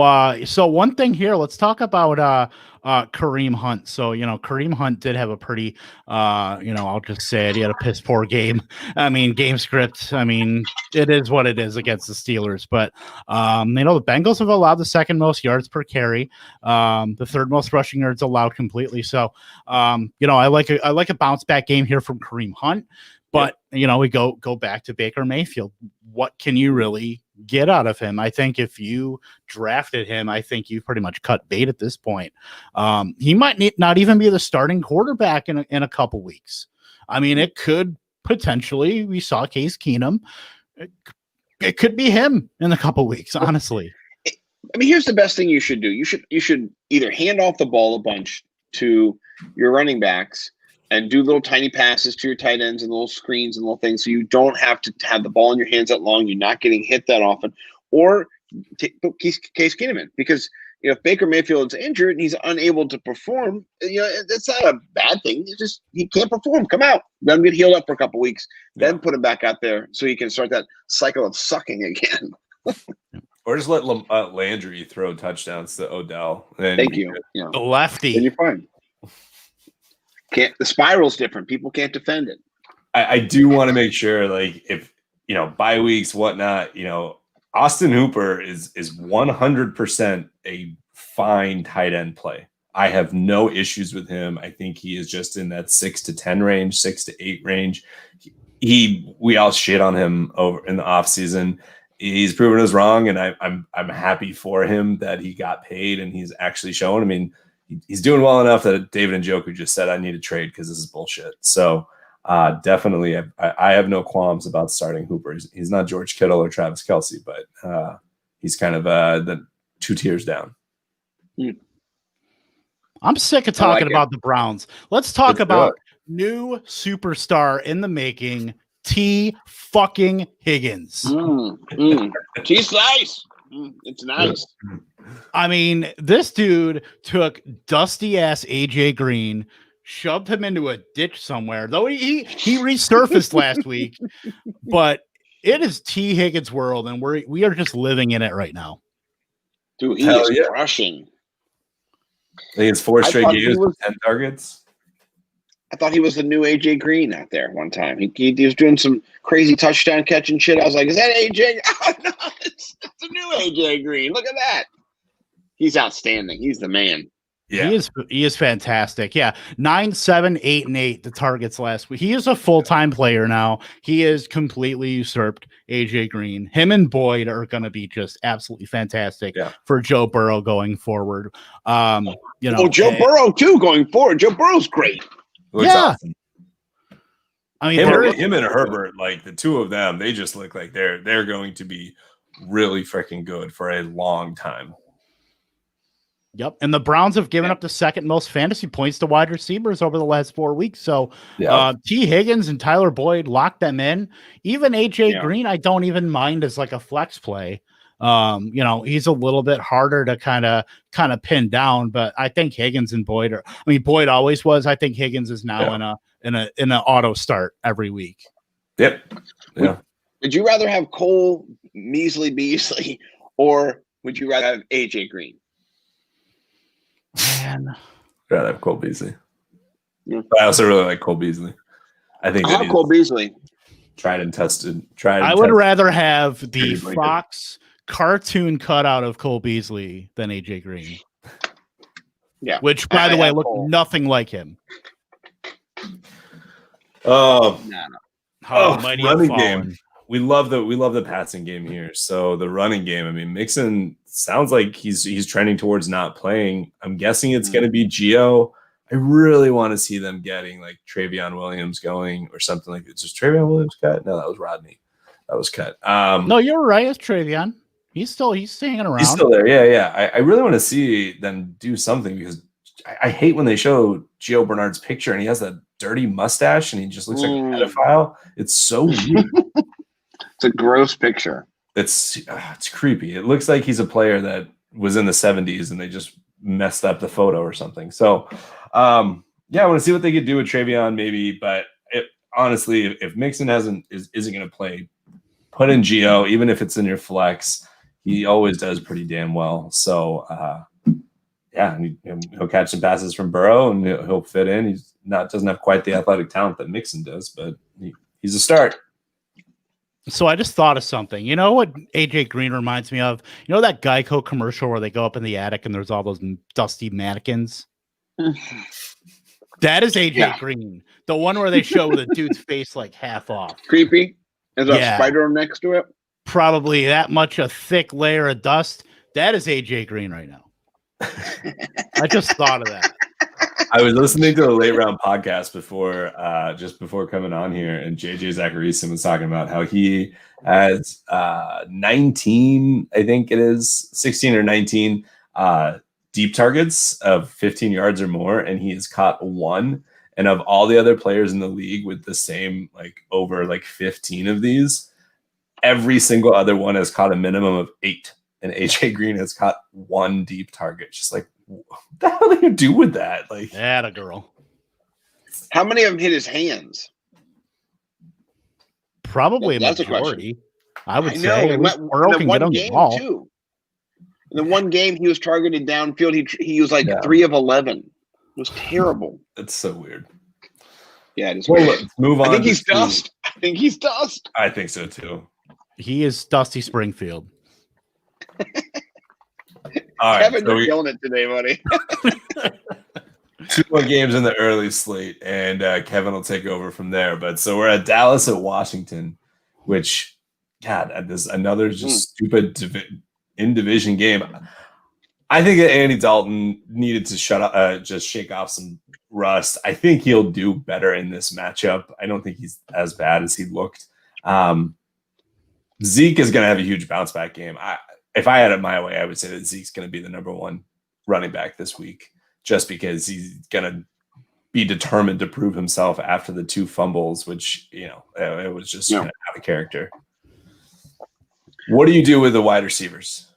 one thing here, let's talk about Kareem Hunt. So, Kareem Hunt did have a pretty I'll just say it, he had a piss poor game. I mean, game script. I mean, it is what it is against the Steelers. But the Bengals have allowed the second most yards per carry, the third most rushing yards allowed completely. So I like a bounce back game here from Kareem Hunt. But we go back to Baker Mayfield. What can you really get out of him? I think if you drafted him, I think you pretty much cut bait at this point. He might not even be the starting quarterback in a couple weeks. I mean, it could potentially. We saw Case Keenum. It could be him in a couple weeks. Honestly, I mean, here's the best thing you should do. You should either hand off the ball a bunch to your running backs and do little tiny passes to your tight ends and little screens and little things, so you don't have to have the ball in your hands that long. You're not getting hit that often. Or put Case Keenum in, because if Baker Mayfield's injured and he's unable to perform, it's not a bad thing. It's just he can't perform. Come out, let him get healed up for a couple weeks, then put him back out there so he can start that cycle of sucking again. Or just let Landry throw touchdowns to Odell. Thank you. The lefty. Then you're fine. The spiral's different. People can't defend it. I do want to make sure, like, if bye weeks, whatnot, Austin Hooper is 100% a fine tight end play. I have no issues with him. I think he is just in that 6 to 10 range, 6 to 8 range. We all shit on him over in the offseason. He's proven us wrong, and I'm happy for him that he got paid and he's actually showing. I mean, he's doing well enough that David Njoku just said, I need a trade because this is bullshit. So definitely, I have no qualms about starting Hooper. He's not George Kittle or Travis Kelce, but he's kind of the 2 tiers down. I'm sick of talking about the Browns. Let's talk about new superstar in the making, T fucking Higgins. T slice. It's nice. I mean, this dude took dusty ass AJ Green, shoved him into a ditch somewhere. Though he resurfaced last week, but it is T Higgins world, and we are just living in it right now. Dude, he is crushing. I think it's 4 straight games with 10 targets. I thought he was the new AJ Green out there one time. He was doing some crazy touchdown catching shit. I was like, is that AJ? Oh, no, it's the new AJ Green. Look at that. He's outstanding. He's the man. Yeah, he is fantastic. Yeah, 9, 7, 8, and 8 the targets last week. He is a full-time player now. He is completely usurped AJ Green. Him and Boyd are going to be just absolutely fantastic for Joe Burrow going forward. Joe Burrow too going forward. Joe Burrow's great. Awesome. I mean, him and Herbert, like the two of them, they just look like they're going to be really freaking good for a long time. Yep. And the Browns have given up the second most fantasy points to wide receivers over the last 4 weeks. So T Higgins and Tyler Boyd locked them in. Even AJ Green, I don't even mind as like a flex play. He's a little bit harder to kind of pin down, but I think Higgins and Boyd Boyd always was. I think Higgins is now in an auto start every week. Yep. Yeah. Would you rather have Cole Beasley or would you rather have AJ Green? Man, I'd rather have Cole Beasley. Yeah. But I also really like Cole Beasley. I think I have Cole Beasley. Tried and tested. I would rather have the Fox cartoon cutout of Cole Beasley than AJ Green. Yeah. Which, by the way, looked nothing like him. Running game. We love the passing game here. So the running game, I mean, Mixon sounds like he's trending towards not playing. I'm guessing it's going to be Gio. I really want to see them getting like Travion Williams going or something like this. Is Travion Williams cut? No, that was Rodney. That was cut. No, you're right. It's Travion. He's hanging around. He's still there. Yeah. I really want to see them do something because I hate when they show Gio Bernard's picture and he has that dirty mustache and he just looks like a pedophile. It's so weird. It's a gross picture. It's creepy. It looks like he's a player that was in the 70s and they just messed up the photo or something. So, I want to see what they could do with Travion maybe. But honestly, if Mixon isn't going to play, put in Gio, even if it's in your flex. he always does pretty damn well. So yeah, he'll catch some passes from Burrow and he'll fit in. He's doesn't have quite the athletic talent that Mixon does, but he's a start. So I just thought of something. You know what AJ Green reminds me of? You know that Geico commercial where they go up in the attic and there's all those dusty mannequins? That is AJ Green. The one where they show the dude's face like half off. Creepy. There's a spider next to it. Probably that much a thick layer of dust. That is AJ Green right now. I just thought of that. I was listening to a late round podcast before, just before coming on here, and JJ Zachariason was talking about how he has 19, I think it is 16 or 19 deep targets of 15 yards or more, and he has caught one. And of all the other players in the league with the same, like over like 15 of these, every single other one has caught a minimum of 8. And AJ Green has caught one deep target. Just like, what the hell do you do with that? Like, that a girl. How many of them hit his hands? Probably a majority. I would say. In the one game he was targeted downfield. He was like 3 of 11. It was terrible. That's so weird. Yeah, it is weird. Let's move on. I think he's dust. I think so too. He is Dusty Springfield. All right, Kevin, you're killing it today, buddy. 2 more games in the early slate, and Kevin will take over from there. But so we're at Dallas at Washington, which, God, this another just stupid in division game. I think that Andy Dalton needed to just shake off some rust. I think he'll do better in this matchup. I don't think he's as bad as he looked. Zeke is going to have a huge bounce back game. If I had it my way, I would say that Zeke's going to be the number 1 running back this week, just because he's going to be determined to prove himself after the 2 fumbles, which, it was just kind of out of character. What do you do with the wide receivers?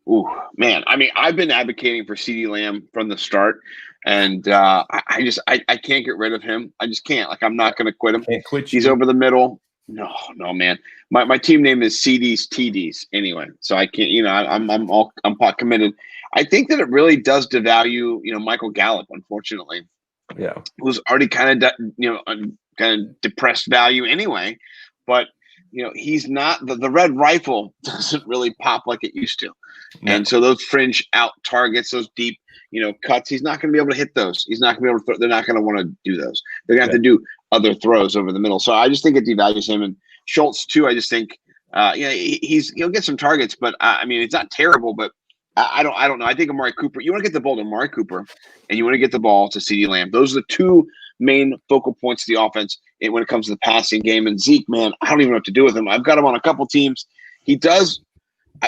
Ooh, man. I mean, I've been advocating for CeeDee Lamb from the start, and I can't get rid of him. I just can't. Like, I'm not going to quit him. Can't quit you. He's over the middle. No, man. My team name is CDs TDs anyway, so I can't. I'm pot committed. I think that it really does devalue, Michael Gallup, unfortunately. Yeah, who's already kind of depressed value anyway, but he's not the red rifle doesn't really pop like it used to, and so those fringe out targets, those deep cuts, he's not going to be able to hit those. He's not going to be able to. They're not going to want to do those. They're going to have to do other throws over the middle. So I just think it devalues him. And Schultz too. I just think he'll get some targets, but I mean it's not terrible. But I don't know. I think Amari Cooper. You want to get the ball to Amari Cooper, and you want to get the ball to CeeDee Lamb. Those are the 2 main focal points of the offense when it comes to the passing game. And Zeke, man, I don't even know what to do with him. I've got him on a couple teams. He does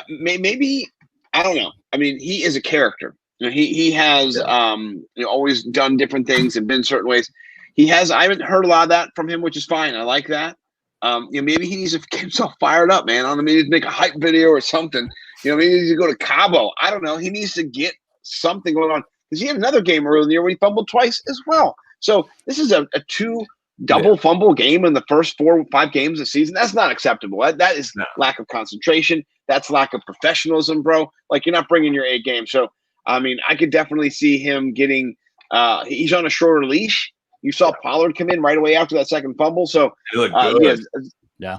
maybe I don't know. I mean, he is a character. He has always done different things and been certain ways. I haven't heard a lot of that from him, which is fine. I like that. Maybe he needs to get himself fired up, man. Maybe he needs to make a hype video or something. Maybe he needs to go to Cabo. I don't know. He needs to get something going on, because he had another game earlier in the year where he fumbled twice as well. So this is a 2 double fumble game in the first 4 or 5 games of the season. That's not acceptable. That is lack of concentration. That's lack of professionalism, bro. Like, you're not bringing your A game. So, I mean, I could definitely see him getting he's on a shorter leash. You saw Pollard come in right away after that second fumble. So he looked good.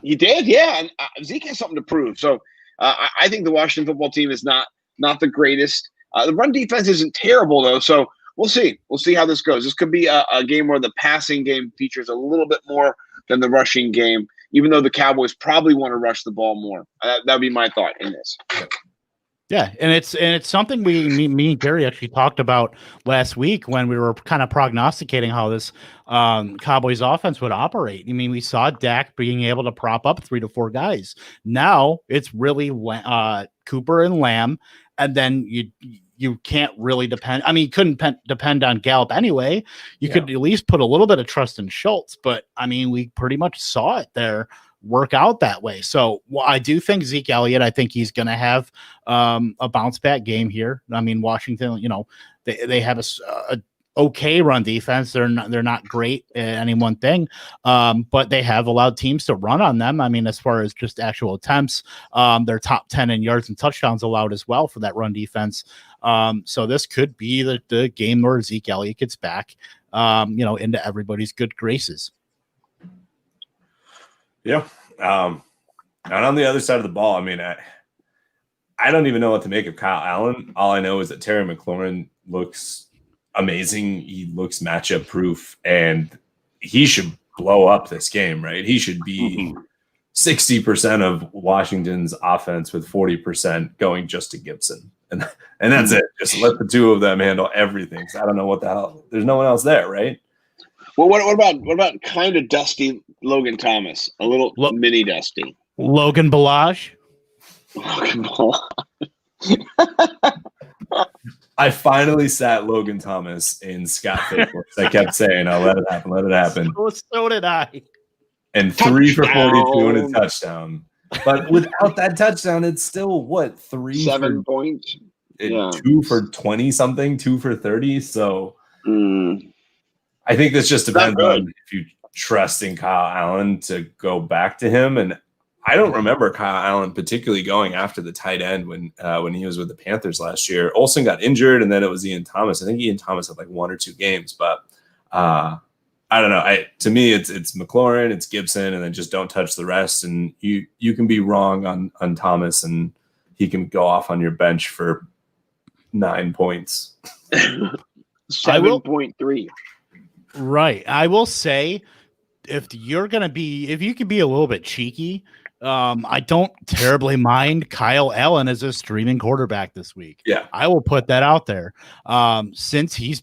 He did. Yeah. And Zeke has something to prove. So I think the Washington football team is not the greatest. The run defense isn't terrible, though. So we'll see. We'll see how this goes. This could be a game where the passing game features a little bit more than the rushing game, even though the Cowboys probably want to rush the ball more. That would be my thought in this. Yeah, and it's something me and Gary actually talked about last week when we were kind of prognosticating how this Cowboys offense would operate. I mean, we saw Dak being able to prop up 3 to 4 guys. Now it's really Cooper and Lamb, and then you can't really depend. I mean, you couldn't depend on Gallup anyway. You could at least put a little bit of trust in Schultz, but I mean, we pretty much saw it there work out that way. So I do think Zeke Elliott, I think he's going to have a bounce back game here. I mean, Washington, they have okay run defense. They're not great at any one thing, but they have allowed teams to run on them. I mean, as far as just actual attempts, they're top 10 in yards and touchdowns allowed as well for that run defense. So this could be the game where Zeke Elliott gets back, into everybody's good graces. Yeah. And on the other side of the ball, I mean, I don't even know what to make of Kyle Allen. All I know is that Terry McLaurin looks amazing. He looks matchup proof, and he should blow up this game, right? He should be 60% of Washington's offense with 40% going just to Gibson. And that's it. Just let the two of them handle everything. So I don't know what the hell. There's no one else there, right? Well, what about kind of dusty Logan Thomas? A little mini dusty. Logan Balazs. I finally sat Logan Thomas in Scott Faithful. I kept saying, "I'll let it happen, let it happen." So did I. And 3 for 42 and a touchdown. But without that touchdown, it's still what 7 points. 2 for 20 something, 2 for 30. So I think this just depends on if you trust in Kyle Allen to go back to him. And I don't remember Kyle Allen particularly going after the tight end when he was with the Panthers last year. Olsen got injured, and then it was Ian Thomas. I think Ian Thomas had like 1 or 2 games, but I don't know. To me, it's McLaurin, it's Gibson, and then just don't touch the rest. And you can be wrong on Thomas, and he can go off on your bench for 9 points. 7.3. Right. I will say, if you can be a little bit cheeky, I don't terribly mind Kyle Allen as a streaming quarterback this week. Yeah, I will put that out there. Since he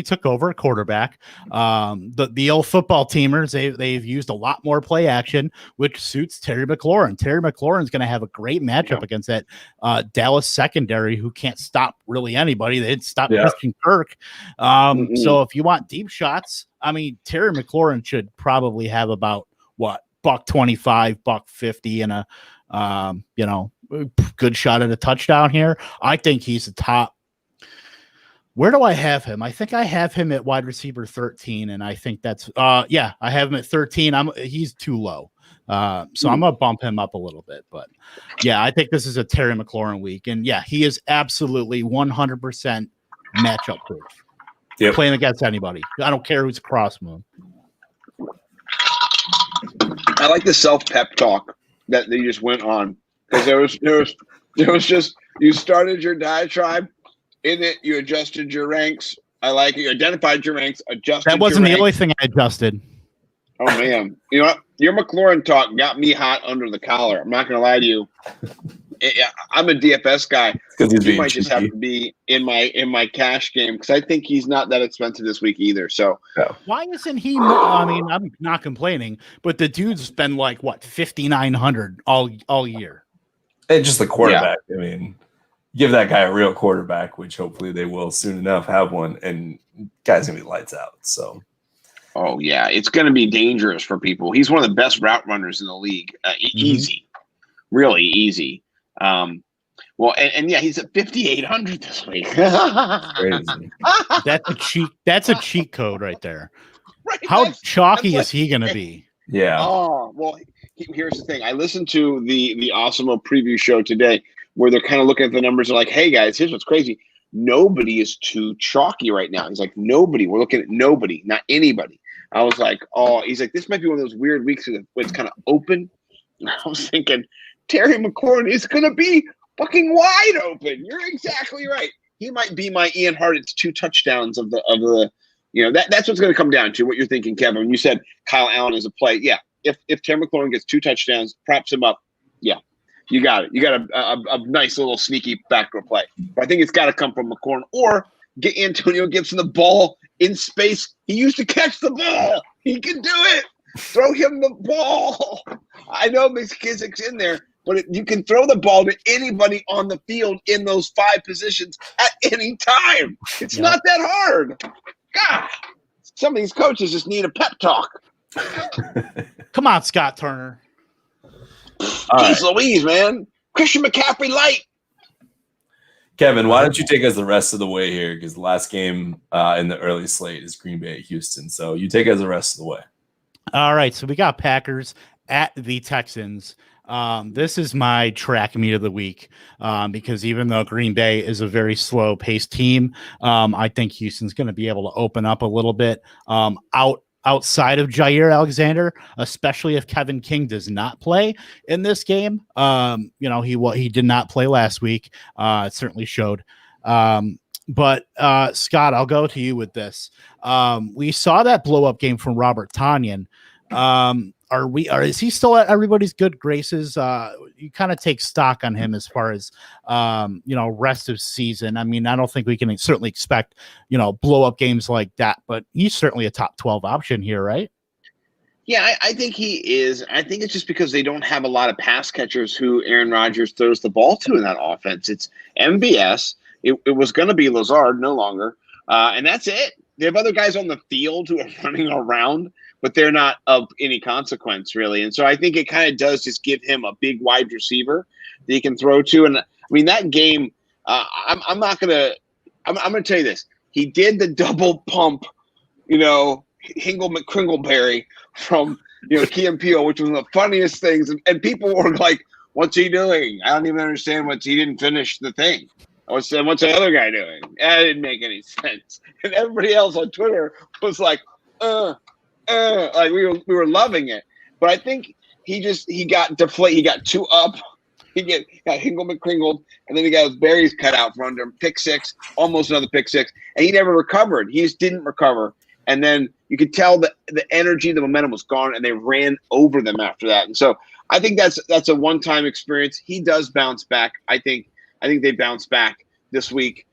took over quarterback, the old football teamers, they've used a lot more play action, which suits Terry McLaurin. Terry McLaurin's going to have a great matchup against that Dallas secondary, who can't stop really anybody. They didn't stop Christian Kirk. So if you want deep shots, I mean, Terry McLaurin should probably have about $125, $150, and a good shot at a touchdown here. I think he's the top. Where do I have him? I think I have him at wide receiver 13, and I think that's I have him at 13. He's too low. So I'm gonna bump him up a little bit. But yeah, I think this is a Terry McLaurin week. And yeah, he is absolutely 100% matchup proof. Yep. Playing against anybody. I don't care who's across from him. I like the self-pep talk that you just went on, because there was just, you started your diatribe. In it, you adjusted your ranks. I like it. You identified your ranks, adjusted. That wasn't the only thing I adjusted. Oh man, you know what? Your McLaurin talk got me hot under the collar. I'm not going to lie to you. I'm a DFS guy. He might just have to be in my cash game, because I think he's not that expensive this week either. So why isn't he? I mean, I'm not complaining, but the dude's been like 5,900 all year. And just the quarterback. Yeah. I mean, give that guy a real quarterback, which hopefully they will soon enough have one, and guy's gonna be lights out. So, oh yeah, it's gonna be dangerous for people. He's one of the best route runners in the league. Easy, really easy. Well, and yeah, he's at 5,800 this week. Crazy. That's a cheat code right there. Right, how chalky is he gonna be? Yeah. Oh well, here's the thing. I listened to the Awesemo preview show today, where they're kind of looking at the numbers and like, hey guys, here's what's crazy. Nobody is too chalky right now. He's like, nobody. We're looking at nobody, not anybody. I was like, oh, he's like, this might be one of those weird weeks where it's kind of open. And I was thinking, Terry McLaurin is going to be fucking wide open. You're exactly right. He might be my Ian Hart. It's 2 touchdowns of the that's what's going to come down to what you're thinking, Kevin. When you said Kyle Allen is a play, yeah. If Terry McLaurin gets 2 touchdowns, props him up. Yeah. You got it. You got a nice little sneaky backdoor play. But I think it's got to come from McLaurin, or get Antonio Gibson the ball in space. He used to catch the ball. He can do it. Throw him the ball. I know McKissick's in there, but you can throw the ball to anybody on the field in those 5 positions at any time. It's not that hard. God, some of these coaches just need a pep talk. Come on, Scott Turner. Jeez Louise, man. Christian McCaffrey light. Kevin, why don't you take us the rest of the way here? Because the last game in the early slate is Green Bay at Houston. So you take us the rest of the way. All right, so we got Packers at the Texans. This is my track meet of the week because even though Green Bay is a very slow-paced team, I think Houston's going to be able to open up a little bit outside of Jair Alexander, especially if Kevin King does not play in this game. He did not play last week. It certainly showed. But Scott, I'll go to you with this. We saw that blow-up game from Robert Tonyan. Is he still at everybody's good graces? You kind of take stock on him as far as rest of season. I mean, I don't think we can certainly expect blow up games like that, but he's certainly a top 12 option here, right? Yeah, I think he is. I think it's just because they don't have a lot of pass catchers who Aaron Rodgers throws the ball to in that offense. It's MVS. It was going to be Lazard, no longer, and that's it. They have other guys on the field who are running around, but they're not of any consequence, really. And so I think it kind of does just give him a big wide receiver that he can throw to. And I mean, that game, I'm going to tell you this. He did the double pump, Kringleberry from, Key and Peele, which was one of the funniest things. And people were like, what's he doing? I don't even understand he didn't finish the thing. What's the other guy doing? That didn't make any sense. And everybody else on Twitter was like, like we were loving it. But I think he got deflated. He got too up. He got Kringled, and then he got his berries cut out from under him. Pick six, almost another pick six, and he never recovered. He just didn't recover. And then you could tell that the energy, the momentum was gone, and they ran over them after that. And so I think that's a one-time experience. He does bounce back. I think they bounce back this week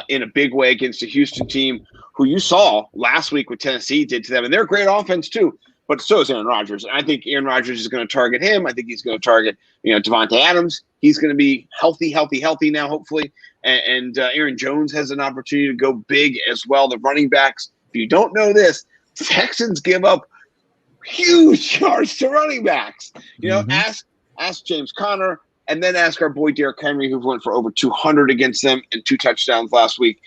in a big way against a Houston team who you saw last week what Tennessee did to them. And they're a great offense too, but so is Aaron Rodgers. And I think Aaron Rodgers is going to target him. I think he's going to target, Devontae Adams. He's going to be healthy now, hopefully. And Aaron Jones has an opportunity to go big as well. The running backs, if you don't know this, Texans give up huge yards to running backs. Ask James Conner. And then ask our boy Derrick Henry, who went for over 200 against them and 2 touchdowns last week.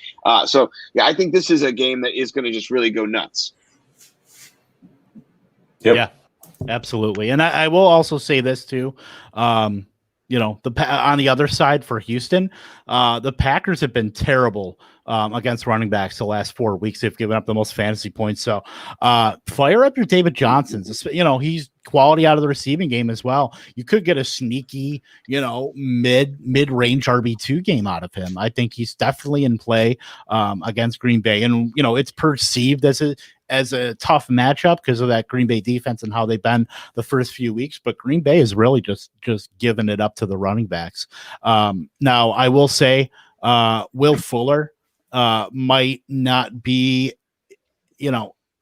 So I think this is a game that is going to just really go nuts. Yep. Yeah, absolutely. And I will also say this too. On the other side for Houston, the Packers have been terrible against running backs the last 4 weeks. They've given up the most fantasy points. So fire up your David Johnsons. He's quality out of the receiving game as well. You could get a sneaky, mid-range RB2 game out of him. I think he's definitely in play against Green Bay. And, it's perceived as a tough matchup because of that Green Bay defense and how they've been the first few weeks. But Green Bay is really just giving it up to the running backs. Now, I will say Will Fuller might not be,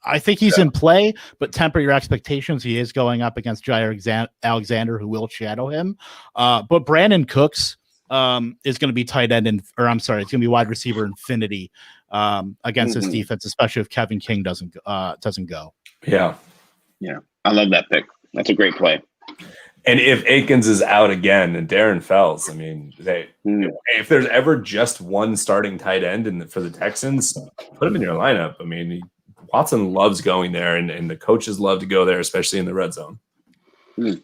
I think he's in play, but temper your expectations. He is going up against Jair Alexander, who will shadow him. But Brandon Cooks is going to be tight end, it's going to be wide receiver infinity against this defense, especially if Kevin King doesn't go. Yeah, I love that pick. That's a great play. And if Akins is out again and Darren Fells, I mean, if there's ever just one starting tight end for the Texans, put him in your lineup. I mean, Watson loves going there, and the coaches love to go there, especially in the red zone.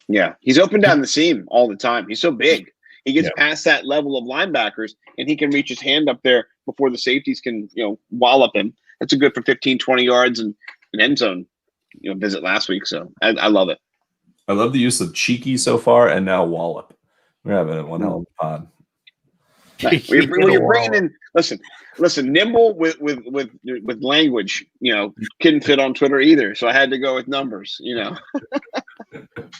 Yeah, he's open down the seam all the time. He's so big. He gets past that level of linebackers, and he can reach his hand up there before the safeties can, wallop him. That's a good for 15, 20 yards and an end zone, visit last week. So I love it. I love the use of cheeky so far, and now wallop. We're having one hell of a pod. You're bringing in. Listen. Nimble with language. Couldn't fit on Twitter either, so I had to go with numbers.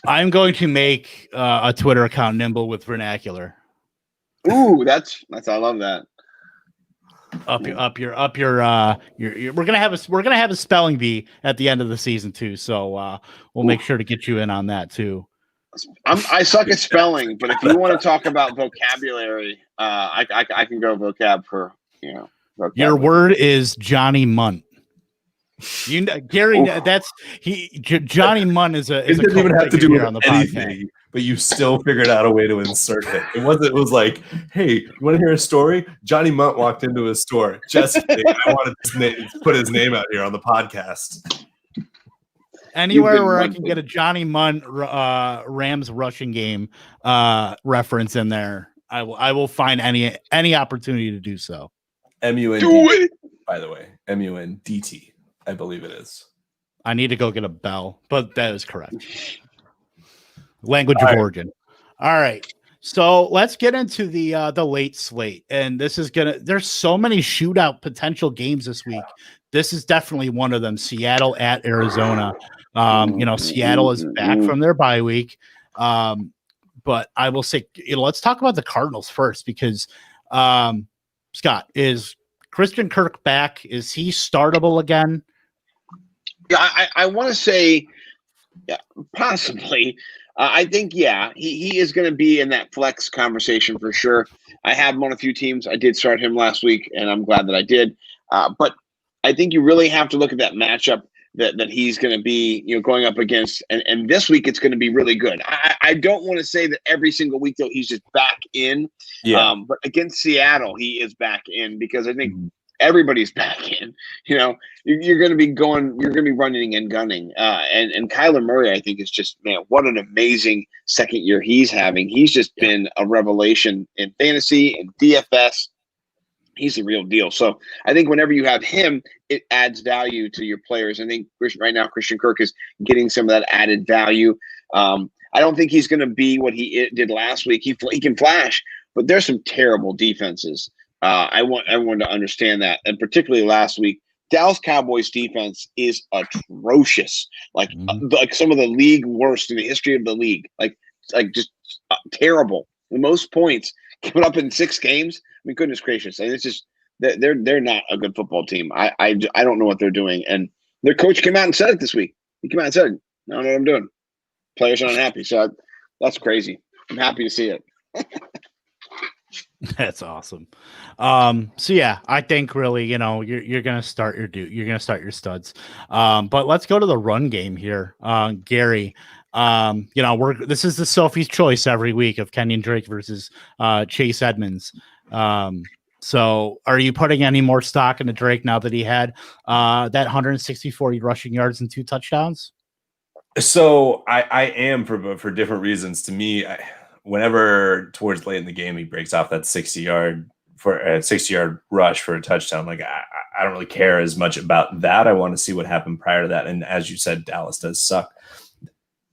I'm going to make a Twitter account Nimble with vernacular. Ooh, that's I love that. We're gonna have a spelling bee at the end of the season too, so we'll make sure to get you in on that too. I suck at spelling, but if you want to talk about vocabulary, I can go vocab for vocabulary. Your word is Johnny Munt. Gary, that's Johnny Munn is a. It didn't even have to do with on the anything, podcast. but you still figured out a way to insert it. It was like, hey, you want to hear a story? Johnny Munt walked into a store. Just kidding. I wanted to put his name out here on the podcast. Anywhere where I can get a Johnny Munn Rams rushing game reference in there, I will find any opportunity to do so. MUND, by the way, MUNDT, I believe it is. I need to go get a bell, but that is correct. Language of origin. All right. So let's get into the late slate. And this is there's so many shootout potential games this week. This is definitely one of them. Seattle at Arizona. Seattle is back from their bye week. But I will say, let's talk about the Cardinals first, because Scott, is Christian Kirk back? Is he startable again? Yeah, I want to say, yeah, possibly. I think, yeah, he is going to be in that flex conversation for sure. I have him on a few teams. I did start him last week, and I'm glad that I did. But I think you really have to look at that matchup that he's going to be, going up against. And this week it's going to be really good. I don't want to say that every single week, though, he's just back in. Yeah. But against Seattle, he is back in, because I think everybody's back in. You're going to be running and gunning. And Kyler Murray, I think, is just, man, what an amazing second year he's having. He's just been a revelation in fantasy and DFS. He's the real deal. So I think whenever you have him, it adds value to your players. I think right now Christian Kirk is getting some of that added value. I don't think he's going to be what he did last week. He can flash, but there's some terrible defenses. I want everyone to understand that. And particularly last week, Dallas Cowboys defense is atrocious. Like some of the league worst in the history of the league. Like just terrible. The most points given up in 6 games. I mean, goodness gracious. And it's just, they're not a good football team. I don't know what they're doing. And their coach came out and said it this week. He came out and said, I don't know what I'm doing. Players are unhappy. So that's crazy. I'm happy to see it. That's awesome. So yeah, I think really, you're gonna start your studs. But let's go to the run game here. Gary, this is the Sophie's choice every week of Kenyon Drake versus Chase Edmonds. So are you putting any more stock into Drake now that he had that 164 rushing yards and 2 touchdowns? So I am for different reasons. To me, whenever towards late in the game he breaks off that 60-yard rush for a touchdown, like I don't really care as much about that. I want to see what happened prior to that. And as you said, Dallas does suck.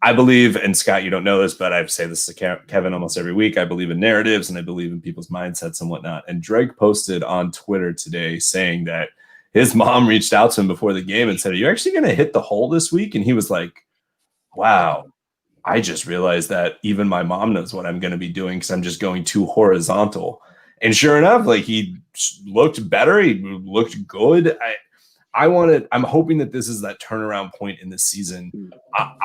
I believe, and Scott, you don't know this, but I say this to Kevin almost every week. I believe in narratives and I believe in people's mindsets and whatnot. And Drake posted on Twitter today saying that his mom reached out to him before the game and said, "Are you actually going to hit the hole this week?" And he was like, "Wow, I just realized that even my mom knows what I'm going to be doing because I'm just going too horizontal." And sure enough, like, he looked better. He looked good. I'm hoping that this is that turnaround point in the season.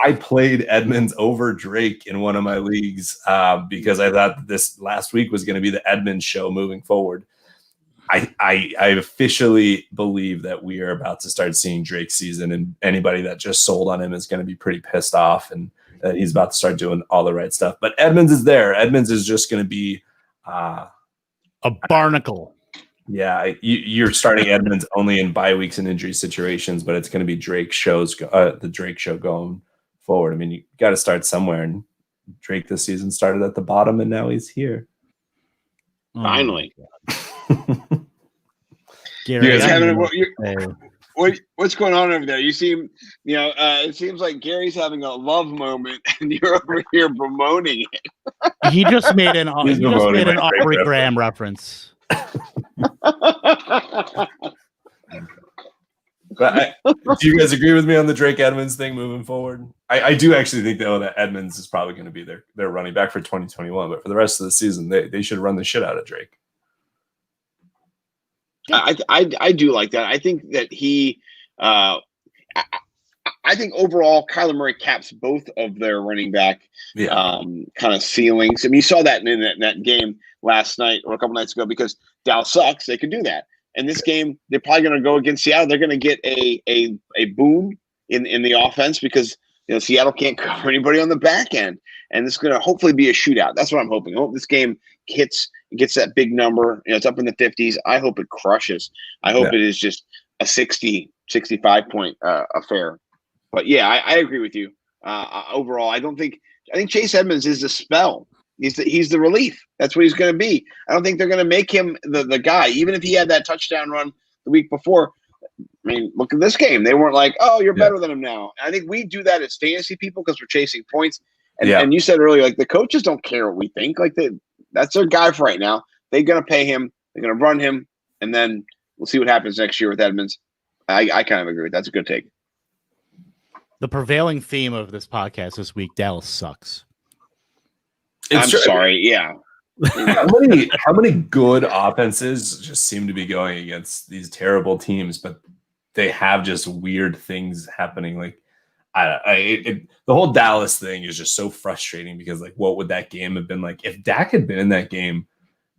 I played Edmonds over Drake in one of my leagues because I thought that this last week was going to be the Edmonds show moving forward. I officially believe that we are about to start seeing Drake's season, and anybody that just sold on him is going to be pretty pissed off, and that he's about to start doing all the right stuff. But Edmonds is there. Edmonds is just going to be a barnacle. Yeah, you're starting Edmonds only in bye weeks and injury situations, but it's going to be the Drake show going forward. I mean, you got to start somewhere, and Drake this season started at the bottom, and now he's here. Finally. Gary, what's going on over there? You seem, it seems like Gary's having a love moment, and you're over here bemoaning it. He just made an Aubrey Graham reference. But do you guys agree with me on the Drake Edmonds thing moving forward? I do actually think, though, that Edmonds is probably going to be their running back for 2021, but for the rest of the season, they should run the shit out of Drake. I do like that. I think that he I think overall Kyler Murray caps both of their running back kind of ceilings. I mean, you saw that in that game last night or a couple nights ago, because Dallas sucks. They could do that. And this game, they're probably going to go against Seattle. They're going to get a boon in the offense because Seattle can't cover anybody on the back end. And this is going to hopefully be a shootout. That's what I'm hoping. I hope this game gets that big number. It's up in the 50s. I hope it crushes. I hope it is just a 60, 65 point affair. But yeah, I agree with you. Overall, I think Chase Edmonds is the spell. He's the relief. That's what he's going to be. I don't think they're going to make him the guy, even if he had that touchdown run the week before. I mean, look at this game. They weren't like, oh, you're better than him now. I think we do that as fantasy people because we're chasing points. And you said earlier, like the coaches don't care what we think. Like that's their guy for right now. They're going to pay him. They're going to run him. And then we'll see what happens next year with Edmonds. I kind of agree. That's a good take. The prevailing theme of this podcast this week, Dallas sucks. I'm sorry. Yeah. How many good offenses just seem to be going against these terrible teams, but they have just weird things happening. Like the whole Dallas thing is just so frustrating because like, what would that game have been like if Dak had been in that game?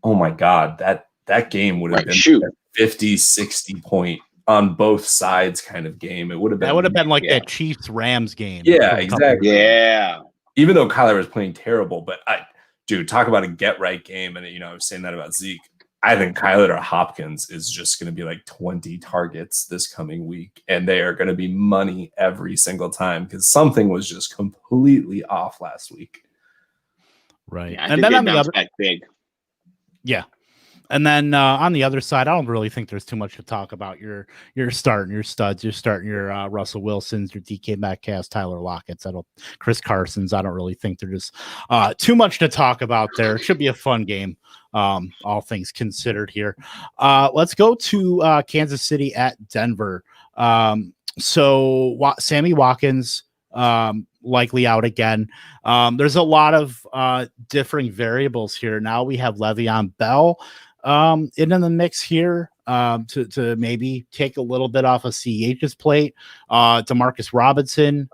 Oh my God, that game would have been a 50, 60 point on both sides kind of game. It would have been like that Chiefs Rams game. Yeah, exactly. Yeah. Even though Kyler was playing terrible, but talk about a get right game. And I was saying that about Zeke. I think Kyler Hopkins is just going to be like 20 targets this coming week, and they are going to be money every single time because something was just completely off last week. Right. Yeah, and then on the other big. Yeah. And then on the other side, I don't really think there's too much to talk about. You're starting your studs. You're starting your Russell Wilsons, your DK Metcalfs, Tyler Lockett's, Chris Carson's. I don't really think there's too much to talk about there. It should be a fun game, all things considered here. Let's go to Kansas City at Denver. So Sammy Watkins likely out again. There's a lot of differing variables here. Now we have Le'Veon Bell in the mix here to maybe take a little bit off of CEH's plate. Demarcus Robinson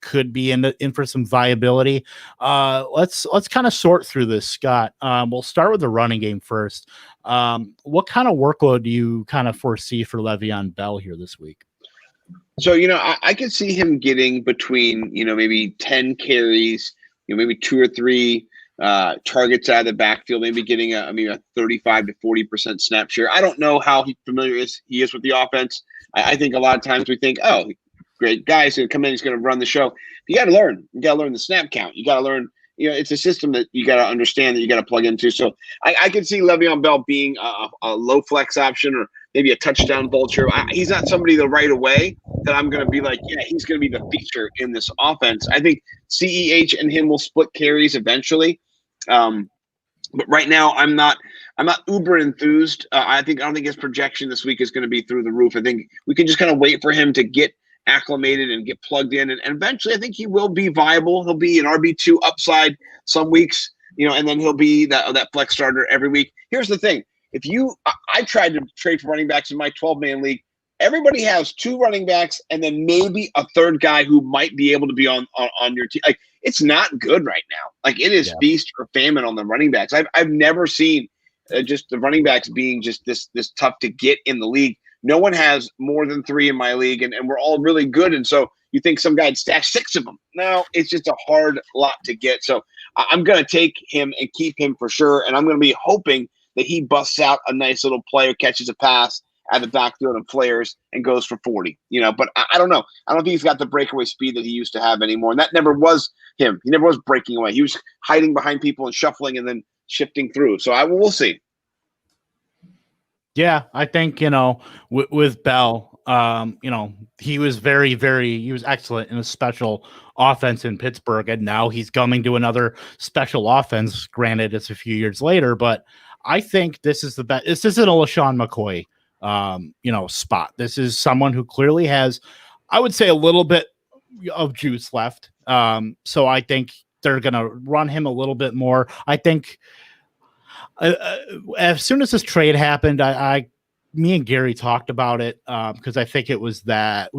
could be in for some viability. Let's kind of sort through this, Scott. We'll start with the running game first. What kind of workload do you kind of foresee for Le'Veon Bell here this week? So, I could see him getting between, maybe 10 carries, maybe 2 or 3 targets out of the backfield, maybe getting a 35 to 40% snap share. I don't know how familiar he is with the offense. I think a lot of times we think, oh, great guy, he's going to come in, he's going to run the show. You got to learn. You got to learn the snap count. You got to learn, it's a system that you got to understand that you got to plug into. So I could see Le'Veon Bell being a low flex option or maybe a touchdown vulture. He's not somebody that right away that I'm going to be like, yeah, he's going to be the feature in this offense. I think CEH and him will split carries eventually. But right now I'm not uber enthused. I don't think his projection this week is going to be through the roof. I think we can just kind of wait for him to get acclimated and get plugged in. And eventually I think he will be viable. He'll be an RB2 upside some weeks, and then he'll be that flex starter every week. Here's the thing. I tried to trade for running backs in my 12-man league. Everybody has 2 running backs and then maybe a third guy who might be able to be on your team. Like, it's not good right now. Like, it is feast or famine on the running backs. I've never seen just the running backs being just this tough to get in the league. No one has more than 3 in my league, and we're all really good. And so you think some guy'd stash 6 of them. No, it's just a hard lot to get. So I'm going to take him and keep him for sure. And I'm going to be hoping that he busts out a nice little play or catches a pass at the backfield and flares and goes for 40, but I don't know. I don't think he's got the breakaway speed that he used to have anymore. And that never was him. He never was breaking away. He was hiding behind people and shuffling and then shifting through. So we'll see. Yeah, I think, with Bell, he was he was excellent in a special offense in Pittsburgh. And now he's coming to another special offense. Granted, it's a few years later, but I think this is the best. This isn't a LaShawn McCoy spot. This is someone who clearly has, I would say, a little bit of juice left. So I think they're going to run him a little bit more. I think as soon as this trade happened, me and Gary talked about it because I think it was that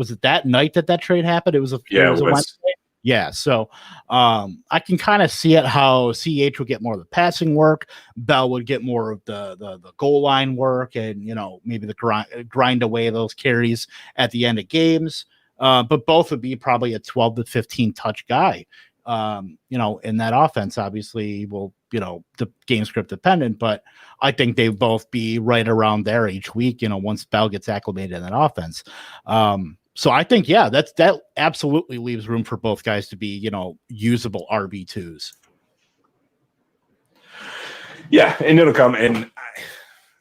night that trade happened. It was a Wednesday. Yeah, so I can kind of see it how CH would get more of the passing work, Bell would get more of the goal line work, and maybe the grind away those carries at the end of games. But both would be probably a 12 to 15 touch guy. In that offense, obviously, the game script dependent, but I think they both be right around there each week. Once Bell gets acclimated in that offense. So I think, that absolutely leaves room for both guys to be, usable RB2s. Yeah, and it'll come, and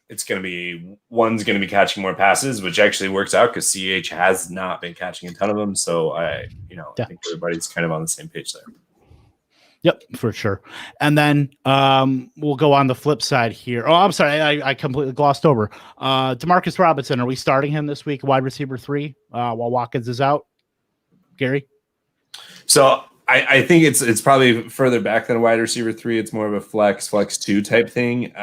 it's going to be one's going to be catching more passes, which actually works out because CH has not been catching a ton of them. So I think everybody's kind of on the same page there. Yep, for sure. And then we'll go on the flip side here. Oh, I'm sorry, I completely glossed over. Demarcus Robinson, are we starting him this week, wide receiver 3, while Watkins is out? Gary? So I think it's probably further back than a wide receiver 3. It's more of a flex 2 type thing.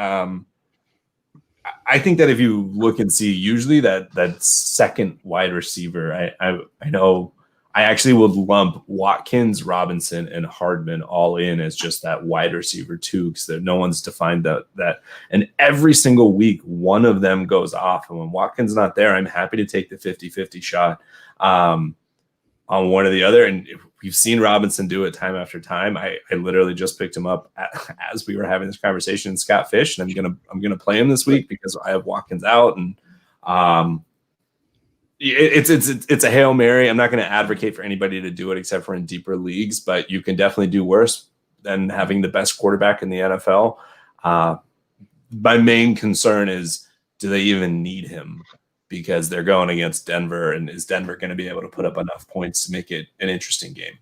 I think that if you look and see, usually that second wide receiver, I know I actually would lump Watkins, Robinson, and Hardman all in as just that wide receiver 2, because no one's defined that. And every single week, one of them goes off. And when Watkins not there, I'm happy to take the 50-50 shot on one or the other. And we've seen Robinson do it time after time. I literally just picked him up as we were having this conversation in Scott Fish, and I'm gonna play him this week because I have Watkins out, and it's a Hail Mary. I'm not going to advocate for anybody to do it except for in deeper leagues, but you can definitely do worse than having the best quarterback in the NFL. My main concern is, do they even need him? Because they're going against Denver, and is Denver going to be able to put up enough points to make it an interesting game?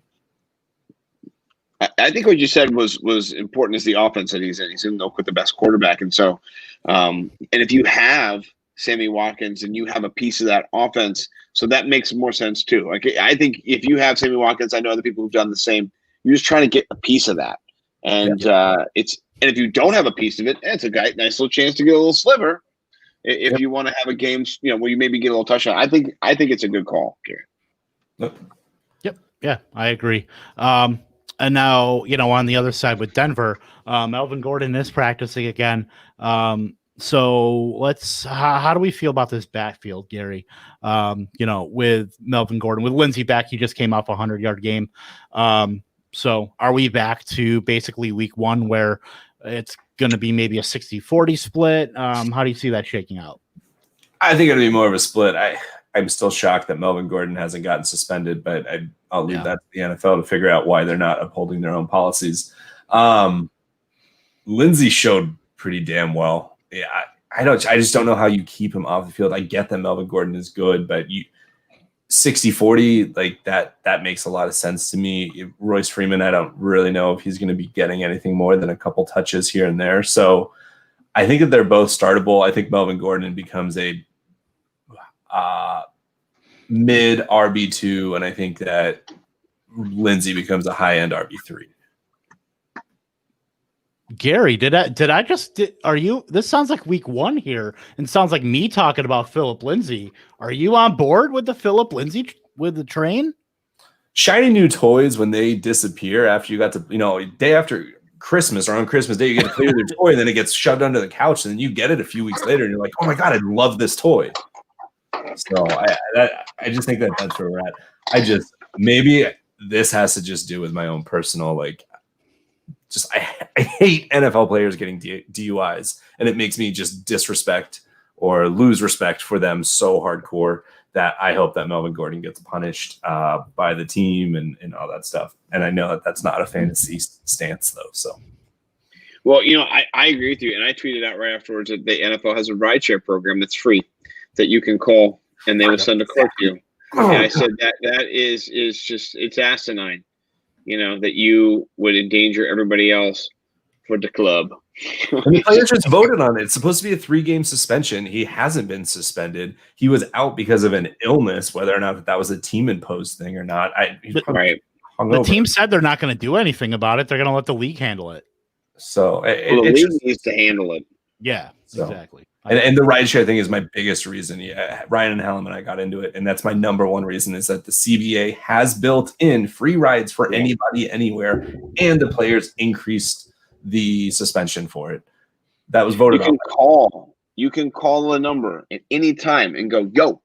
I think what you said was important, is the offense that he's in. He's in with the best quarterback. And so, and if you have Sammy Watkins and you have a piece of that offense, so that makes more sense too. Like, I think if you have Sammy Watkins, I know other people who've done the same. You're just trying to get a piece of that, and and if you don't have a piece of it, it's a nice little chance to get a little sliver. If you want to have a game, where you maybe get a little touchdown. I think it's a good call, Gary. Yep. Yeah, I agree. And now, on the other side with Denver, Melvin Gordon is practicing again. So how do we feel about this backfield, Gary? With Melvin Gordon, with Lindsey back, he just came off a 100-yard game. So are we back to basically week 1 where it's going to be maybe a 60-40 split? How do you see that shaking out? I think it'll be more of a split. I'm still shocked that Melvin Gordon hasn't gotten suspended, but I'll leave that to the NFL to figure out why they're not upholding their own policies. Lindsey showed pretty damn well. Yeah, I just don't know how you keep him off the field. I get that Melvin Gordon is good, but 60-40, like that makes a lot of sense to me. Royce Freeman, I don't really know if he's going to be getting anything more than a couple touches here and there. So I think that they're both startable. I think Melvin Gordon becomes a mid RB2, and I think that Lindsey becomes a high-end RB3. Gary, this sounds like week 1 here, and sounds like me talking about Phillip Lindsay. Are you on board with the Phillip Lindsay with the train? Shiny new toys, when they disappear after you got to, day after Christmas or on Christmas Day, you get to play with your toy, and then it gets shoved under the couch, and then you get it a few weeks later, and you're like, oh my God, I love this toy. So I just think that's where we're at. Maybe this has to just do with my own personal, I hate NFL players getting DUIs, and it makes me just disrespect or lose respect for them so hardcore that I hope that Melvin Gordon gets punished by the team and all that stuff. And I know that that's not a fantasy stance, though. So, well, I agree with you, and I tweeted out right afterwards that the NFL has a rideshare program that's free that you can call, and they will send a car to you. And I said that is just, it's asinine. That you would endanger everybody else for the club. And the players just voted on it. It's supposed to be a 3-game suspension. He hasn't been suspended. He was out because of an illness, whether or not that was a team-imposed thing or not. The team said they're not going to do anything about it. They're going to let the league handle it. So the league needs to handle it. Yeah, So, exactly. And the rideshare thing is my biggest reason. Yeah, Ryan and Helen and I got into it, and that's my number one reason is that the CBA has built in free rides for anybody, anywhere, and the players increased the suspension for it. That was voted on. You can call the number at any time and go, yo,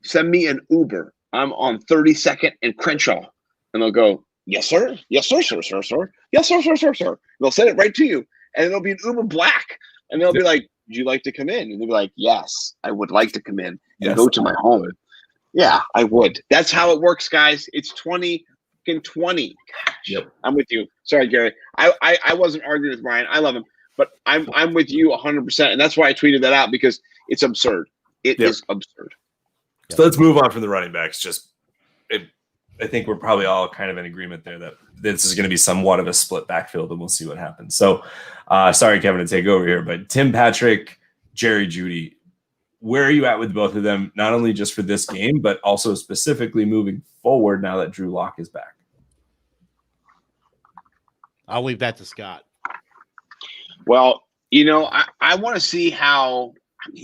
send me an Uber. I'm on 32nd and Crenshaw. And they'll go, yes, sir. Yes, sir, sir, sir, sir. Yes, sir, sir, sir, sir. And they'll send it right to you. And it'll be an Uber Black. And they'll be like, would you like to come in? And they'll be like, yes, I would like to come in and go to my home. Yeah, I would. That's how it works, guys. It's 2020. Gosh, yep. I'm with you. Sorry, Gary. I wasn't arguing with Ryan. I love him. But I'm with you 100%. And that's why I tweeted that out, because it's absurd. It is absurd. So let's move on from the running backs. I think we're probably all kind of in agreement there that this is going to be somewhat of a split backfield, and we'll see what happens. So, sorry, Kevin, to take over here, but Tim Patrick, Jerry Jeudy, where are you at with both of them, not only just for this game, but also specifically moving forward now that Drew Lock is back? I'll leave that to Scott. Well, I want to see how,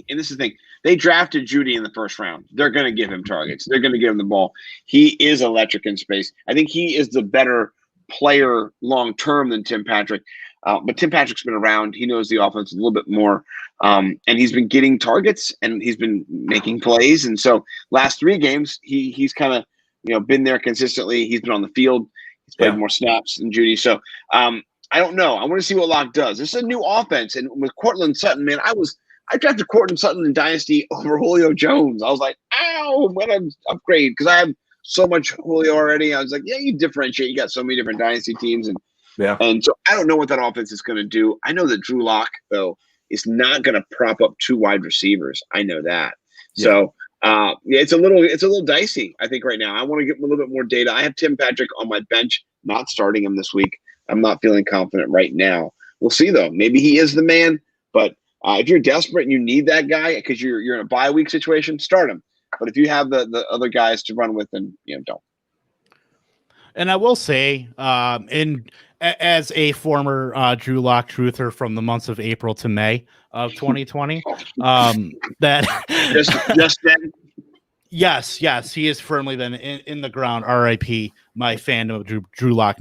and this is the thing, they drafted Jeudy in the first round. They're going to give him targets. They're going to give him the ball. He is electric in space. I think he is the better player long-term than Tim Patrick. But Tim Patrick's been around. He knows the offense a little bit more. And he's been getting targets, and he's been making plays. And so last 3 games, he's kind of, been there consistently. He's been on the field. He's played more snaps than Jeudy. So I don't know. I want to see what Locke does. This is a new offense. And with Cortland Sutton, man, I drafted Cortland Sutton in Dynasty over Julio Jones. I was like, ow, what an upgrade, because I have so much Julio already. I was like, yeah, you differentiate. You got so many different Dynasty teams. And so I don't know what that offense is going to do. I know that Drew Lock, though, is not going to prop up 2 wide receivers. I know that. Yeah. So, it's a little dicey, I think, right now. I want to get a little bit more data. I have Tim Patrick on my bench, not starting him this week. I'm not feeling confident right now. We'll see, though. Maybe he is the man, but if you're desperate and you need that guy because you're in a bye week situation, start him. But if you have the other guys to run with, then don't. And I will say, as a former Drew Lock truther from the months of April to May of 2020, that just then. Yes, he is firmly then in the ground. R.I.P. my fandom of Drew Lock.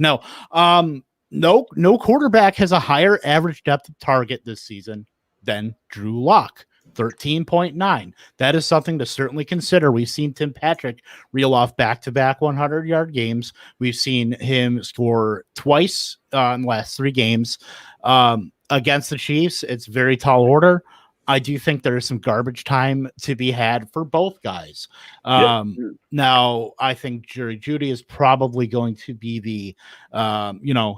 No quarterback has a higher average depth of target this season than Drew Lock, 13.9. That is something to certainly consider. We've seen Tim Patrick reel off back-to-back 100-yard games. We've seen him score twice in the last 3 games. Against the Chiefs, it's very tall order. I do think there is some garbage time to be had for both guys. Now, I think Jerry Jeudy is probably going to be the,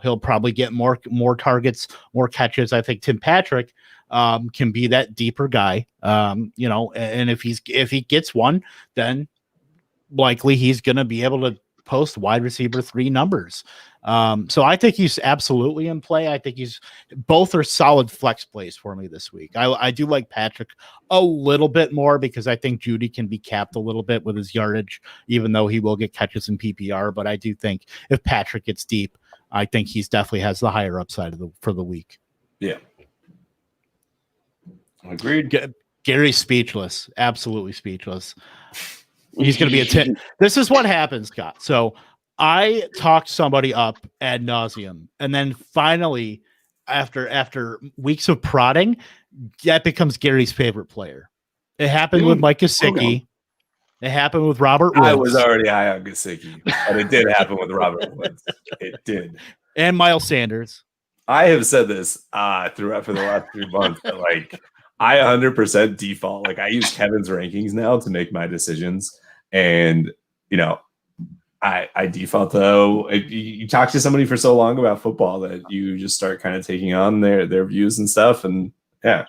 he'll probably get more targets, more catches. I think Tim Patrick can be that deeper guy, and if he gets one, then likely he's going to be able to post wide receiver 3 numbers. So I think he's absolutely in play. I think both are solid flex plays for me this week. I do like Patrick a little bit more because I think Jeudy can be capped a little bit with his yardage, even though he will get catches in PPR. But I do think if Patrick gets deep, I think he's definitely has the higher upside for the week. Yeah. Agreed. Gary's speechless. Absolutely speechless. He's going to be a 10. This is what happens, Scott. So I talked somebody up ad nauseum, and then finally, after weeks of prodding, that becomes Gary's favorite player. It happened with Mike Gesicki. It happened with Robert Woods. I was already high on Gesicki, but it did happen with Robert Woods. It did. And Miles Sanders. I have said this throughout for the last 3 months. Like, I 100% default. Like, I use Kevin's rankings now to make my decisions. And, I default though. You talk to somebody for so long about football that you just start kind of taking on their views and stuff. And yeah.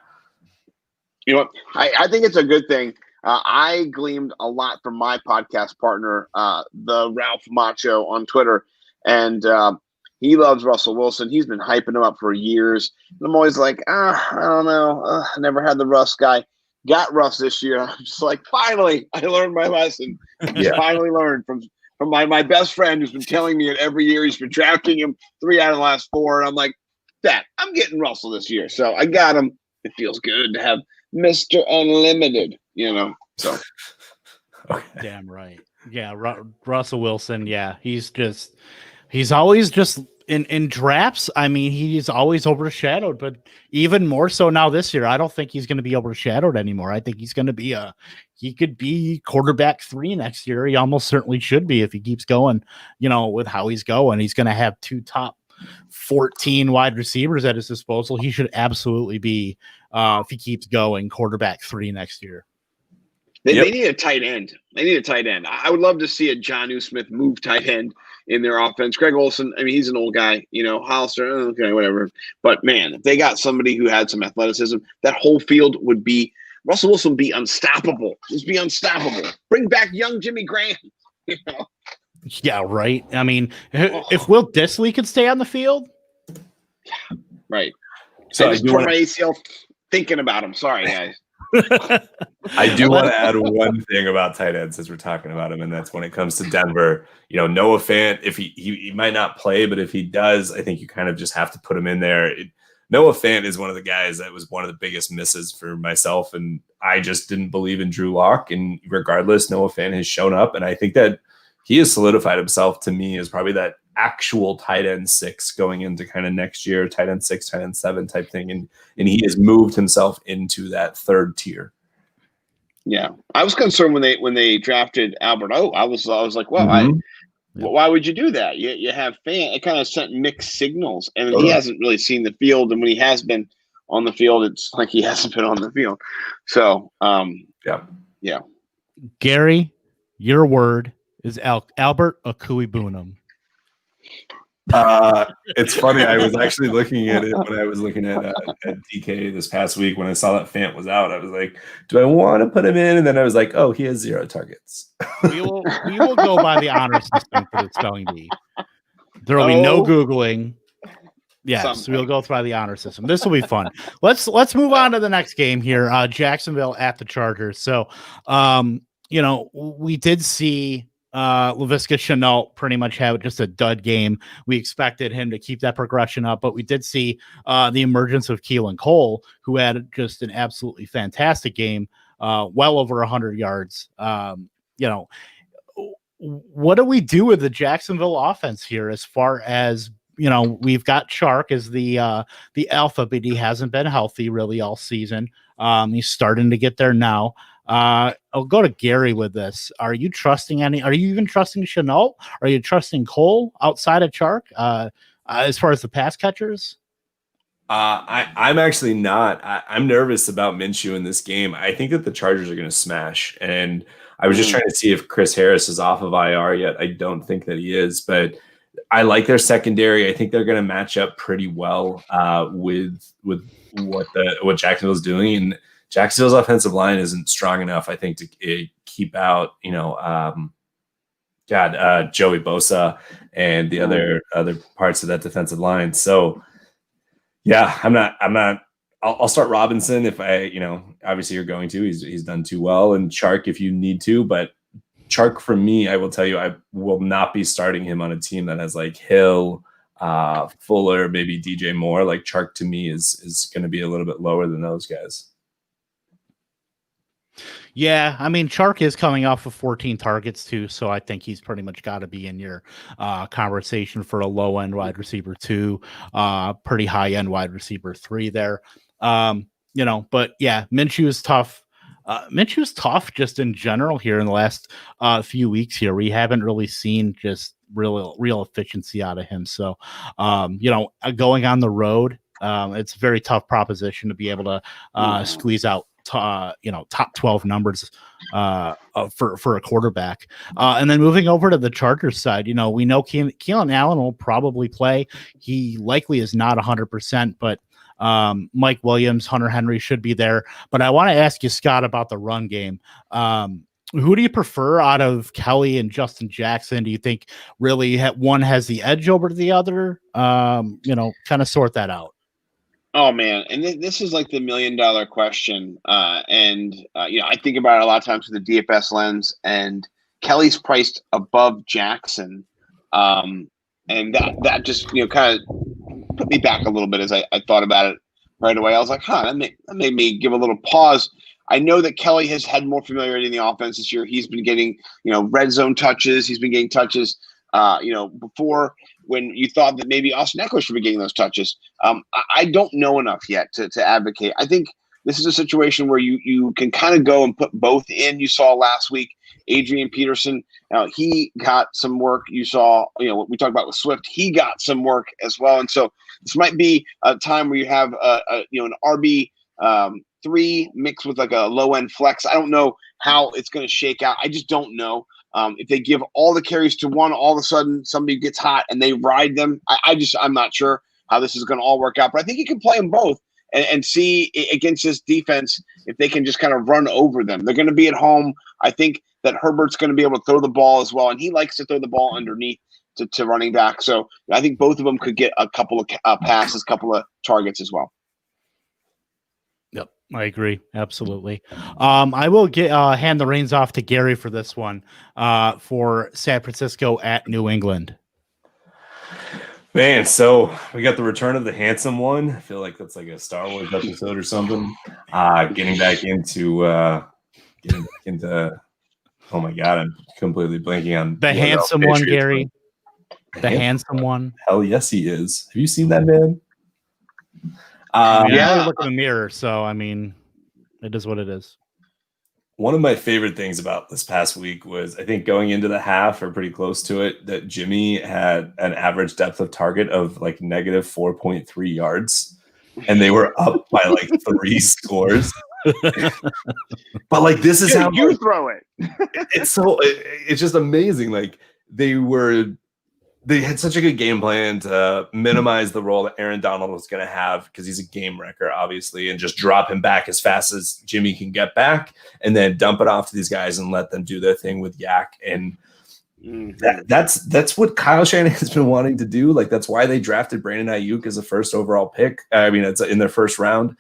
You know what? I think it's a good thing. I gleaned a lot from my podcast partner, the Ralph Macho on Twitter. And he loves Russell Wilson. He's been hyping him up for years. And I'm always like, I don't know. I never had the Russ guy. Got Russ this year. I'm just like, finally, I learned my lesson. Finally learned from my best friend who's been telling me it every year. He's been drafting him 3 out of the last 4. And I'm like, Dad, I'm getting Russell this year. So I got him. It feels good to have Mr. Unlimited, So Okay. Damn right. Yeah, Russell Wilson. Yeah, he's always just in drafts. I mean, he's always overshadowed, but even more so now this year. I don't think he's going to be overshadowed anymore. I think he's going to be he could be quarterback 3 next year. He almost certainly should be if he keeps going, with how he's going. He's going to have 2 top 14 wide receivers at his disposal. He should absolutely be, if he keeps going, quarterback 3 next year. They need a tight end. I would love to see a Jonnu Smith move tight end in their offense. Greg Olsen, I mean, he's an old guy, Hollister, okay, whatever. But man, if they got somebody who had some athleticism, that whole field would be Russell Wilson would be unstoppable. Just be unstoppable. Bring back young Jimmy Graham. Yeah, right. I mean, if Will Dissly could stay on the field, right. So I just tore my ACL thinking about him. Sorry, guys. I do want to add one thing about tight ends as we're talking about him, and that's when it comes to Denver. Noah Fant, if he might not play, but if he does, I think you kind of just have to put him in there. Noah Fant is one of the guys that was one of the biggest misses for myself, and I just didn't believe in Drew Lock. And regardless, Noah Fant has shown up, and I think that he has solidified himself to me as probably that actual tight end 6 going into kind of next year, tight end 6, tight end 7 type thing. And he has moved himself into that 3rd tier. Yeah. I was concerned when they drafted Albert O. I was like, well, why would you do that? You have Fant. It kind of sent mixed signals, and he hasn't really seen the field. And when he has been on the field, it's like he hasn't been on the field. So, yeah. Gary, your word is Albert Okuibunam. It's funny. I was actually looking at it when I was looking at DK this past week. When I saw that Fant was out, I was like, do I want to put him in? And then I was like, oh, he has 0 targets. We will go by the honor system for the spelling bee. There will be no Googling. Yes, we'll go by the honor system. This will be fun. Let's move on to the next game here. Jacksonville at the Chargers. So, we did see Laviska Shenault pretty much have just a dud game. We expected him to keep that progression up, but we did see the emergence of Keelan Cole, who had just an absolutely fantastic game, well over 100 yards. What do we do with the Jacksonville offense here as far as, we've got Chark as the alpha, but he hasn't been healthy really all season. He's starting to get there now. I'll go to Gary with this. Are you even trusting Shenault? Are you trusting Cole outside of Chark as far as the pass catchers? I'm actually not. I'm nervous about Minshew in this game. I think that the Chargers are going to smash. And I was just trying to see if Chris Harris is off of IR yet. I don't think that he is, but I like their secondary. I think they're going to match up pretty well with what Jacksonville's doing. And Jacksonville's offensive line isn't strong enough, I think, to keep out, Joey Bosa and the other parts of that defensive line. So, yeah, I'll start Robinson if obviously you're going to. He's done too well, and Chark if you need to. But Chark, for me, I will tell you, I will not be starting him on a team that has like Hill, Fuller, maybe DJ Moore. Like Chark to me is going to be a little bit lower than those guys. Yeah, I mean, Chark is coming off of 14 targets too, so I think he's pretty much got to be in your conversation for a low-end wide receiver 2, pretty high-end wide receiver 3 there. But yeah, Minshew is tough. Minshew's tough just in general here in the last few weeks here. We haven't really seen just real efficiency out of him. So, going on the road, it's a very tough proposition to be able to squeeze out top 12 numbers for a quarterback. And then moving over to the Chargers side, we know Keelan Allen will probably play. He likely is not 100%, but Mike Williams, Hunter Henry should be there. But I want to ask you, Scott, about the run game. Who do you prefer out of Kelly and Justin Jackson? Do you think really one has the edge over the other? Kind of sort that out. Oh man, and this is like the $1 million question, I think about it a lot of times with the DFS lens. And Kelly's priced above Jackson, and that just kind of put me back a little bit as I thought about it right away. I was like, that made me give a little pause. I know that Kelly has had more familiarity in the offense this year. He's been getting, red zone touches. He's been getting touches, before when you thought that maybe Austin Eckler should be getting those touches. I don't know enough yet to advocate. I think this is a situation where you can kind of go and put both in. You saw last week, Adrian Peterson, he got some work. You saw, what we talked about with Swift, he got some work as well. And so this might be a time where you have an RB 3 mixed with like a low end flex. I don't know how it's going to shake out. I just don't know. If they give all the carries to one, all of a sudden somebody gets hot and they ride them. I'm not sure how this is going to all work out, but I think you can play them both and see against this defense if they can just kind of run over them. They're going to be at home. I think that Herbert's going to be able to throw the ball as well, and he likes to throw the ball underneath to running back. So I think both of them could get a couple of passes, couple of targets as well. Yep, I agree. Absolutely. I will hand the reins off to Gary for this one for San Francisco at New England. Man, so we got the return of the handsome one. I feel like that's like a Star Wars episode or something. Getting back into oh my God, I'm completely blanking on the handsome one, Gary. The handsome one. Hell yes, he is. Have you seen that man? I only look in the mirror, so I mean, it is what it is. One of my favorite things about this past week was, I think going into the half or pretty close to it, that Jimmy had an average depth of target of like negative 4.3 yards, and they were up by like 3 scores. But like, this is how you throw it. It's just amazing. Like they had such a good game plan to minimize the role that Aaron Donald was going to have, because he's a game wrecker, obviously, and just drop him back as fast as Jimmy can get back, and then dump it off to these guys and let them do their thing with Yak. And that's what Kyle Shanahan has been wanting to do. Like, that's why they drafted Brandon Ayuk as a first overall pick. I mean, it's in their first round.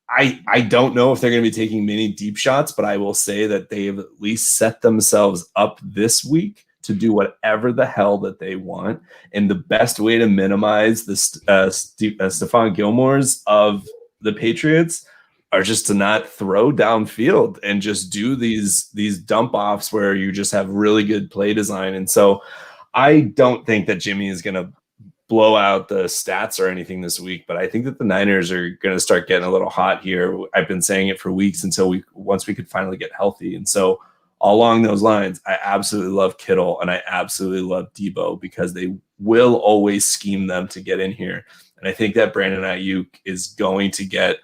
I don't know if they're going to be taking many deep shots, but I will say that they have at least set themselves up this week to do whatever the hell that they want. And the best way to minimize the Stephon Gilmore's of the Patriots are just to not throw downfield and just do these dump offs where you just have really good play design. And so I don't think that Jimmy is going to blow out the stats or anything this week, but I think that the Niners are going to start getting a little hot here. I've been saying it for weeks until once we could finally get healthy. And so along those lines, I absolutely love Kittle and I absolutely love Debo, because they will always scheme them to get in here. And I think that Brandon Ayuk is going to get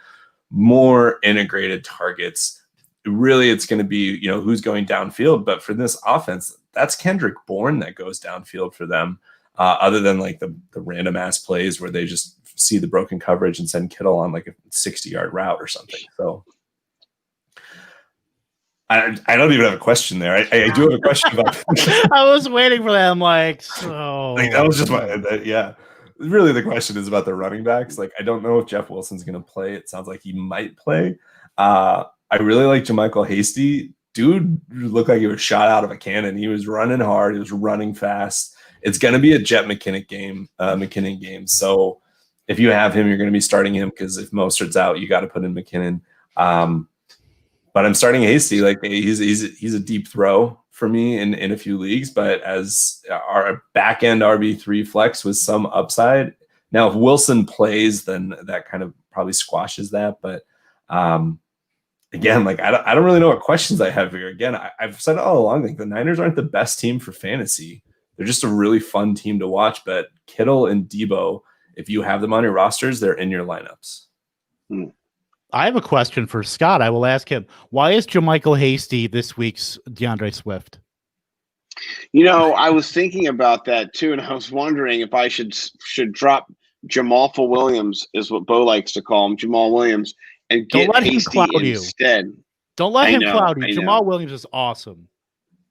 more integrated targets. Really, it's going to be, who's going downfield. But for this offense, that's Kendrick Bourne that goes downfield for them, other than like the random ass plays where they just see the broken coverage and send Kittle on like a 60-yard route or something. So I don't even have a question there. I do have a question about. I was waiting for that. I'm like, so. Like, that was just yeah. Really, the question is about the running backs. Like, I don't know if Jeff Wilson's going to play. It sounds like he might play. I really like JaMychal Hasty. Dude looked like he was shot out of a cannon. He was running hard. He was running fast. It's going to be a Jet McKinnon game. So if you have him, you're going to be starting him, because if Mostert's out, you got to put in McKinnon. But I'm starting Hasty. Like, he's a deep throw for me in a few leagues, but as our back end RB3 flex with some upside. Now, if Wilson plays, then that kind of probably squashes that. But again, like, I don't really know what questions I have here. Again, I've said all along, like, the Niners aren't the best team for fantasy. They're just a really fun team to watch. But Kittle and Debo, if you have them on your rosters, they're in your lineups. I have a question for Scott. I will ask him, why is JaMychal Hasty this week's DeAndre Swift? I was thinking about that too, and I was wondering if I should drop Jamal Williams, is what Bo likes to call him, Jamal Williams, and get Hasty instead. Don't let him cloud you. Jamal Williams is awesome.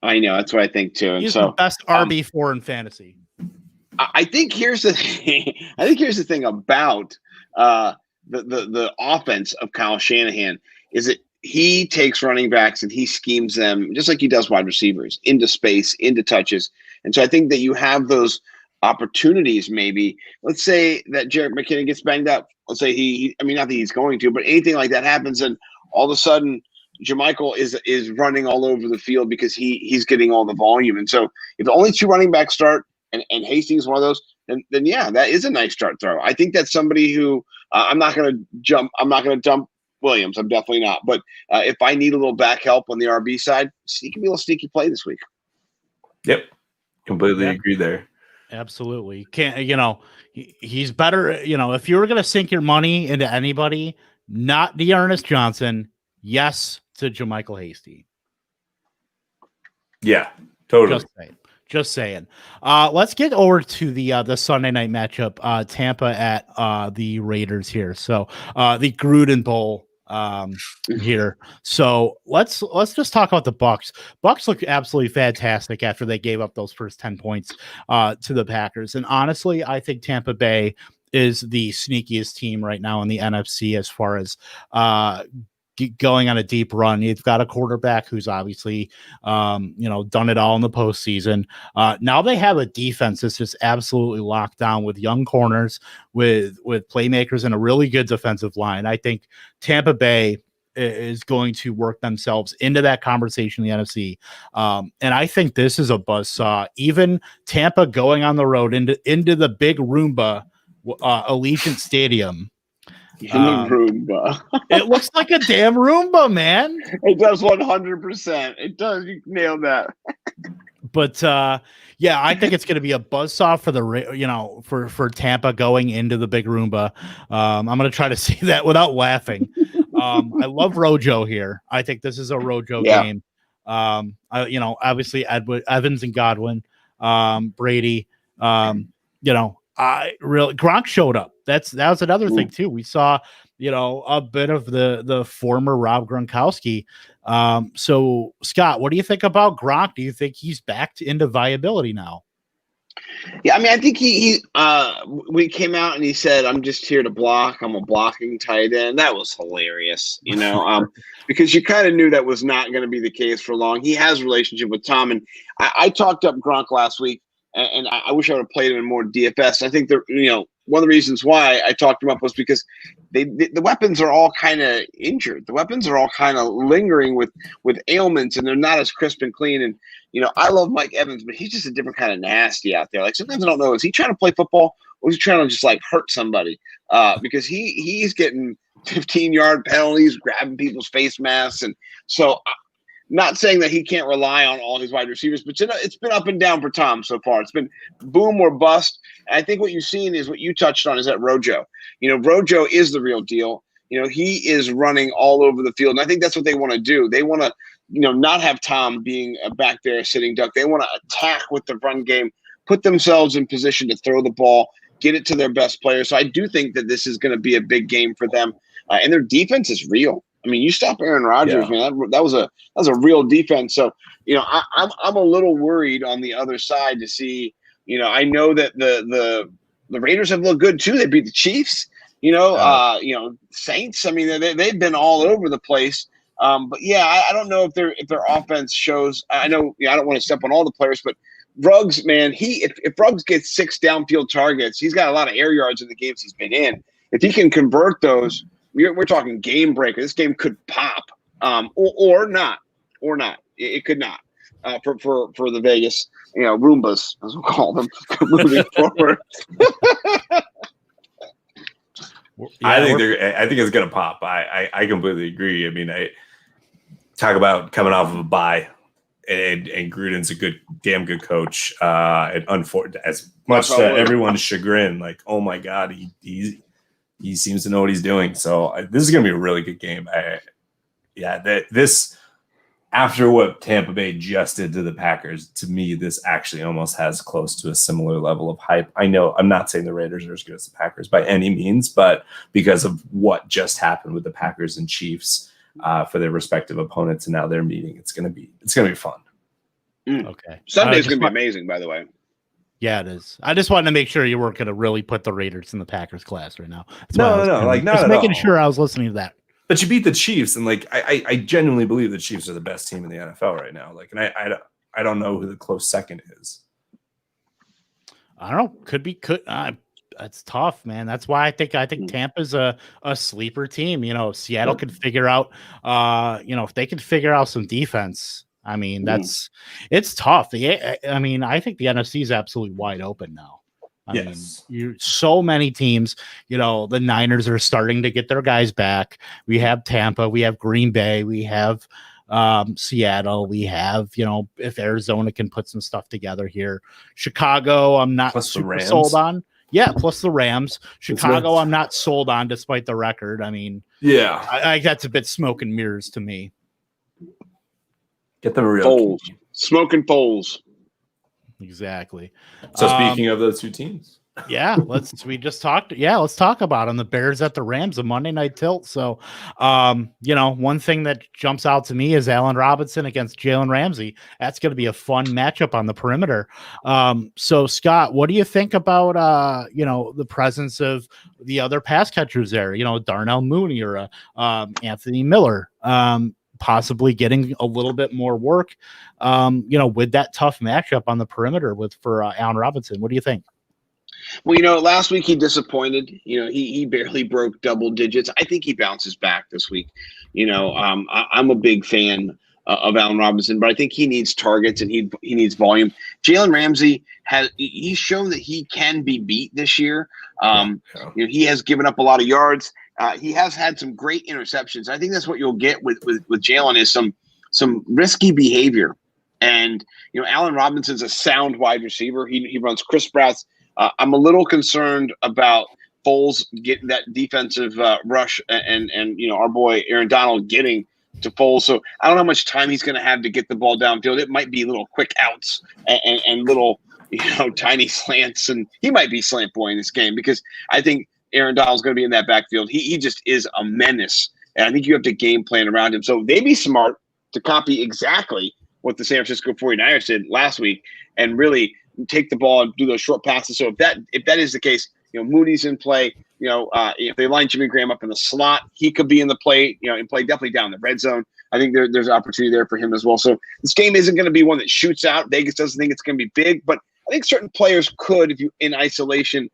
I know, that's what I think too. And he's so the best RB4 in fantasy. I think here's the thing. About the offense of Kyle Shanahan is that he takes running backs and he schemes them just like he does wide receivers into space, into touches. And so I think that you have those opportunities. Maybe let's say that Jerick McKinnon gets banged up. Let's say I mean, not that he's going to, but anything like that happens, and all of a sudden Jermichael is running all over the field because he's getting all the volume. And so if the only two running backs start and Hastings is one of those, then yeah, that is a nice start throw. I think that's somebody who I'm not going to dump Williams. I'm definitely not. But if I need a little back help on the RB side, he can be a little sneaky play this week. Yep. Completely agree there. Absolutely. He's better. If you were going to sink your money into anybody, not Dearness Johnson, yes to Jermichael Hasty. Yeah, totally. Just saying. Let's get over to the Sunday night matchup. Tampa at the Raiders here. So the Gruden Bowl here. So let's just talk about the Bucs. Bucs look absolutely fantastic after they gave up those first 10 points to the Packers. And honestly, I think Tampa Bay is the sneakiest team right now in the NFC as far as going on a deep run. You've got a quarterback who's obviously done it all in the postseason. Now they have a defense that's just absolutely locked down with young corners, with playmakers, and a really good defensive line. I think Tampa Bay is going to work themselves into that conversation in the NFC. And I think this is a buzzsaw. Even Tampa going on the road into the big Roomba Allegiant Stadium. Roomba. It looks like a damn Roomba, man. It does 100%. It does. You nailed that. But yeah, I think it's going to be a buzzsaw for for Tampa going into the big Roomba. I'm going to try to say that without laughing. I love Rojo here. I think this is a Rojo game. Obviously Evans and Godwin, Brady. Gronk showed up. That was another thing too. We saw, a bit of the former Rob Gronkowski. So Scott, what do you think about Gronk? Do you think he's back into viability now? Yeah, I mean, I think we came out and he said, "I'm just here to block. I'm a blocking tight end." That was hilarious, because you kind of knew that was not going to be the case for long. He has a relationship with Tom, and I talked up Gronk last week. And I wish I would have played him in more DFS. I think one of the reasons why I talked him up was because the weapons are all kind of injured. The weapons are all kind of lingering with ailments, and they're not as crisp and clean. And I love Mike Evans, but he's just a different kind of nasty out there. Like sometimes I don't know, is he trying to play football or is he trying to just like hurt somebody? Because he's getting 15-yard penalties, grabbing people's face masks, and so. Not saying that he can't rely on all his wide receivers, but it's been up and down for Tom so far. It's been boom or bust. And I think what you've seen is what you touched on is that Rojo. Rojo is the real deal. He is running all over the field. And I think that's what they want to do. They want to, not have Tom being back there sitting duck. They want to attack with the run game, put themselves in position to throw the ball, get it to their best players. So I do think that this is going to be a big game for them. And their defense is real. I mean, you stop Aaron Rodgers, man. That was a real defense. So, I'm a little worried on the other side to see. I know that the Raiders have looked good too. They beat the Chiefs. Saints. I mean, they've been all over the place. But yeah, I don't know if their offense shows. I know. I don't want to step on all the players, but Ruggs, man, if Ruggs gets 6 downfield targets, he's got a lot of air yards in the games he's been in. If he can convert those. We're talking game breaker. This game could pop, or not. It could not for the Vegas, Roombas, as we'll call them, moving forward. I think it's gonna pop. I completely agree. I mean, I talk about coming off of a bye, and Gruden's a damn good coach. And as much to everyone's chagrin, like, oh my God, he seems to know what he's doing. So this is going to be a really good game. This after what Tampa Bay just did to the Packers, to me, this actually almost has close to a similar level of hype. I know I'm not saying the Raiders are as good as the Packers by any means, but because of what just happened with the Packers and Chiefs for their respective opponents, and now they're meeting, it's going to be fun. Okay, Sunday's going to be amazing, by the way. Yeah, it is. I just wanted to make sure you weren't going to really put the Raiders in the Packers class right now. No, like not just at making all. Sure I was listening to that. But you beat the Chiefs, and like I genuinely believe the Chiefs are the best team in the NFL right now. Like, and I don't know who the close second is. I don't know. That's tough, man. That's why I think Tampa's a sleeper team. If Seattle could figure out, if they could figure out some defense, I mean, it's tough. I think the NFC is absolutely wide open now. So many teams, the Niners are starting to get their guys back. We have Tampa, we have Green Bay, we have Seattle, we have, if Arizona can put some stuff together here. Chicago, I'm not super sold on. Yeah, plus the Rams. Chicago, I'm not sold on despite the record. I mean, I that's a bit smoke and mirrors to me. Get the real Foles. Smoke and Foles. Exactly. So speaking of those two teams. Let's talk about them. The Bears at the Rams, a Monday night tilt. So, one thing that jumps out to me is Allen Robinson against Jalen Ramsey. That's going to be a fun matchup on the perimeter. So Scott, what do you think about, the presence of the other pass catchers there, Darnell Mooney or Anthony Miller, possibly getting a little bit more work, with that tough matchup on the perimeter for Allen Robinson. What do you think? Well, last week he disappointed. He barely broke double digits. I think he bounces back this week. I'm a big fan of Allen Robinson, but I think he needs targets and he needs volume. Jalen Ramsey he's shown that he can be beat this year. He has given up a lot of yards. He has had some great interceptions. I think that's what you'll get with Jalen is some risky behavior. And Allen Robinson's a sound wide receiver. He runs crisp routes. I'm a little concerned about Foles getting that defensive rush and our boy Aaron Donald getting to Foles. So I don't know how much time he's going to have to get the ball downfield. It might be little quick outs and little tiny slants, and he might be slant boy in this game because I think Aaron Donald's going to be in that backfield. He just is a menace, and I think you have to game plan around him. So they'd be smart to copy exactly what the San Francisco 49ers did last week and really take the ball and do those short passes. So if that is the case, Mooney's in play. If they line Jimmy Graham up in the slot, he could be in the play. In play definitely down the red zone. I think there's an opportunity there for him as well. So this game isn't going to be one that shoots out. Vegas doesn't think it's going to be big, but I think certain players could, if you in isolation,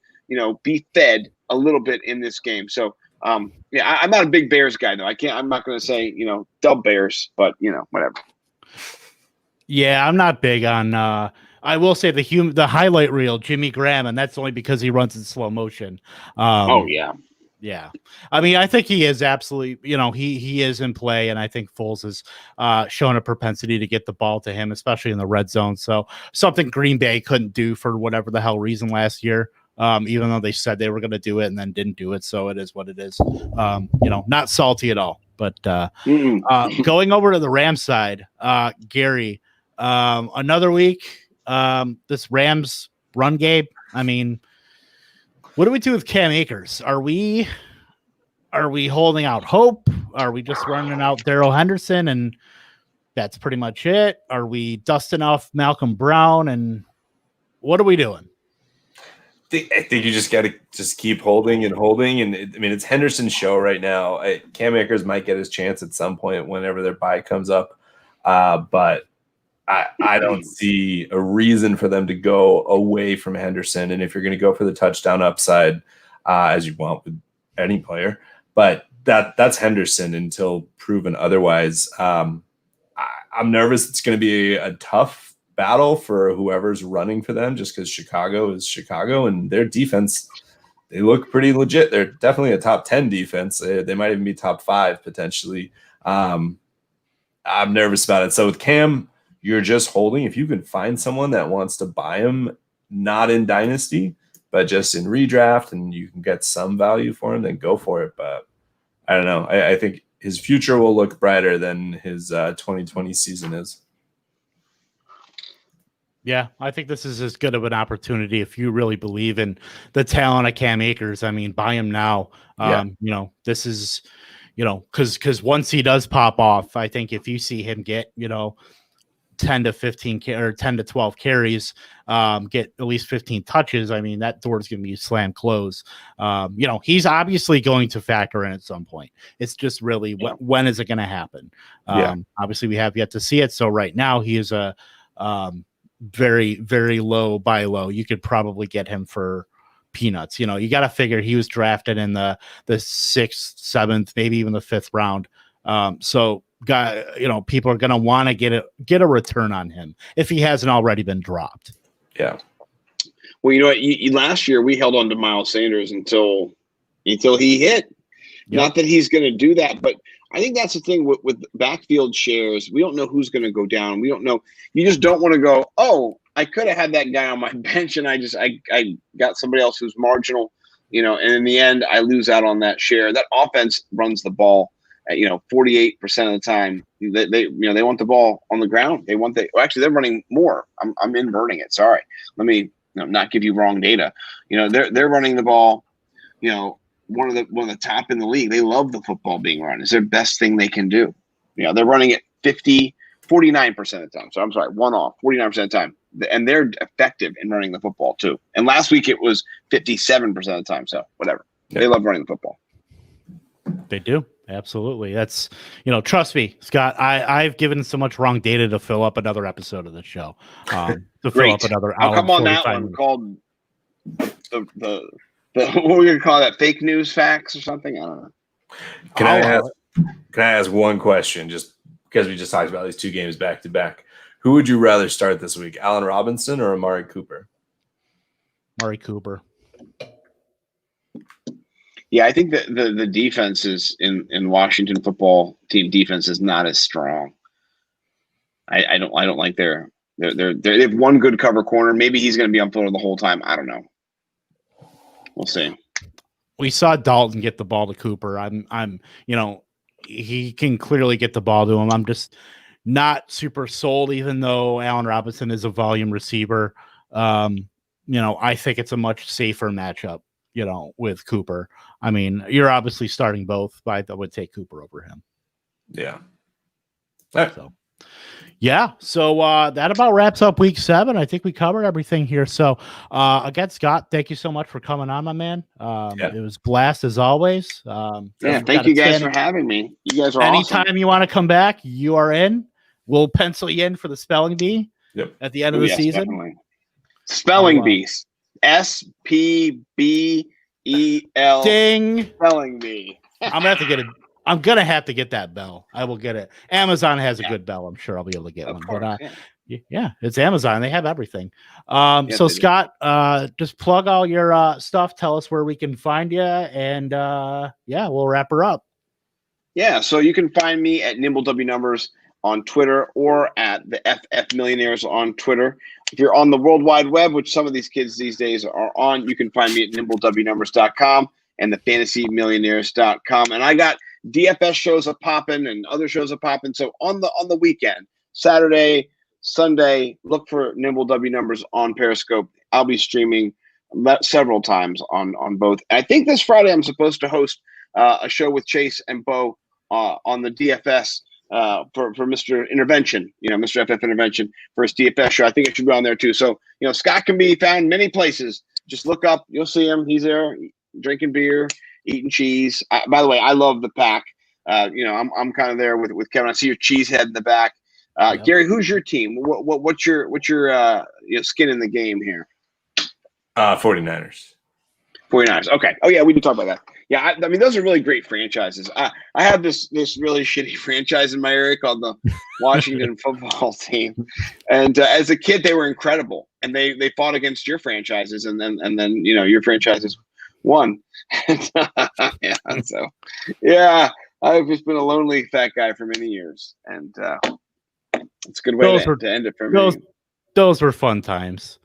be fed a little bit in this game. So I'm not a big Bears guy though. I'm not going to say dub Bears, but whatever. Yeah, I'm not big on. I will say the highlight reel, Jimmy Graham, and that's only because he runs in slow motion. Yeah. I mean, I think he is absolutely, he is in play, and I think Foles has shown a propensity to get the ball to him, especially in the red zone. So something Green Bay couldn't do for whatever the hell reason last year, even though they said they were going to do it and then didn't do it. So it is what it is. Not salty at all. But going over to the Rams side, Gary, another week. This Rams run game. I mean, what do we do with Cam Akers? Are we holding out hope? Are we just running out Darrell Henderson and that's pretty much it? Are we dusting off Malcolm Brown and what are we doing? I think you just got to just keep holding. And it's Henderson's show right now. Cam Akers might get his chance at some point whenever their bye comes up. But I don't see a reason for them to go away from Henderson. And if you're going to go for the touchdown upside, as you want with any player, but that's Henderson until proven otherwise. I'm nervous it's going to be a tough battle for whoever's running for them just because Chicago is Chicago and their defense, they look pretty legit. They're definitely a top 10 defense. They might even be top 5 potentially. I'm nervous about it. So with Cam, you're just holding. If you can find someone that wants to buy him, not in Dynasty, but just in redraft, and you can get some value for him, then go for it. But I don't know. I think his future will look brighter than his 2020 season is. Yeah, I think this is as good of an opportunity if you really believe in the talent of Cam Akers. I mean, buy him now. This is, because once he does pop off, I think if you see him get, 10 to 15 or 10 to 12 carries, get at least 15 touches. I mean, that door is going to be slammed closed. He's obviously going to factor in at some point. It's just really when is it going to happen? Obviously we have yet to see it. So right now he is very, very low buy low, you could probably get him for peanuts. You know, you got to figure he was drafted in the 6th, 7th, maybe even the 5th round. So people are going to want to get a return on him if he hasn't already been dropped. Yeah. Well, you know what? Last year we held on to Miles Sanders until he hit. Yep. Not that he's going to do that, but I think that's the thing with backfield shares. We don't know who's going to go down. We don't know. You just don't want to go, oh, I could have had that guy on my bench and I got somebody else who's marginal, and in the end I lose out on that share. That offense runs the ball at, 48% of the time. They want the ball on the ground. They're running more. I'm inverting it. Sorry. Let me not give you wrong data. They're running the ball, one of the top in the league. They love the football being run. It's their best thing they can do. They're running it 49% of the time. So I'm sorry, 49% of the time. And they're effective in running the football too. And last week it was 57% of the time. So whatever. Yeah. They love running the football. They do. Absolutely. That's, trust me, Scott, I've given so much wrong data to fill up another episode of the show. To fill up another hour. I'll come on that one called the what are we going to call that? Fake news facts or something? I don't know. Can I ask one question, just because we just talked about these two games back to back? Who would you rather start this week, Allen Robinson or Amari Cooper? Amari Cooper. Yeah, I think that the defense is in Washington football team defense is not as strong. I don't like they have one good cover corner. Maybe he's going to be on floor the whole time. I don't know. We'll see. We saw Dalton get the ball to Cooper. He can clearly get the ball to him. I'm just not super sold, even though Allen Robinson is a volume receiver. I think it's a much safer matchup, with Cooper. I mean, you're obviously starting both, but I would take Cooper over him. Yeah. So that about wraps up week 7. I think we covered everything here. So again, Scott, thank you so much for coming on, my man. It was blast as always. Thank you guys for having me. You guys are anytime awesome. You want to come back, you are in. We'll pencil you in for the spelling bee at the end of the season. Definitely. Spelling bee. SPBEL. Ding. Spelling bee. I'm gonna have to get that bell. I will get it. Amazon has a good bell. I'm sure I'll be able to get one. Course, but it's Amazon. They have everything. So Scott, just plug all your stuff. Tell us where we can find you, and we'll wrap her up. Yeah, so you can find me at Nimble W Numbers on Twitter or at the FF Millionaires on Twitter. If you're on the World Wide Web, which some of these kids these days are on, you can find me at NimbleWNumbers.com and the FantasyMillionaires.com. And I got DFS shows are popping and other shows are popping. So on the weekend, Saturday, Sunday, look for Nimble W Numbers on Periscope. I'll be streaming several times on both. I think this Friday I'm supposed to host a show with Chase and Bo on the DFS for Mr. Intervention, Mr. FF Intervention for his DFS show. I think it should be on there too. So, Scott can be found many places. Just look up, you'll see him. He's there drinking beer, eating cheese. By the way, I love the pack. I'm kind of there with Kevin. I see your cheese head in the back. Gary, who's your team? What's your skin in the game here? 49ers. 49ers. Okay. Oh yeah, we can talk about that. Yeah, I mean those are really great franchises. I have this really shitty franchise in my area called the Washington Football Team, and as a kid they were incredible, and they fought against your franchises, and then your franchises won. I've just been a lonely fat guy for many years, and it's a good way to end it for me. Those were fun times.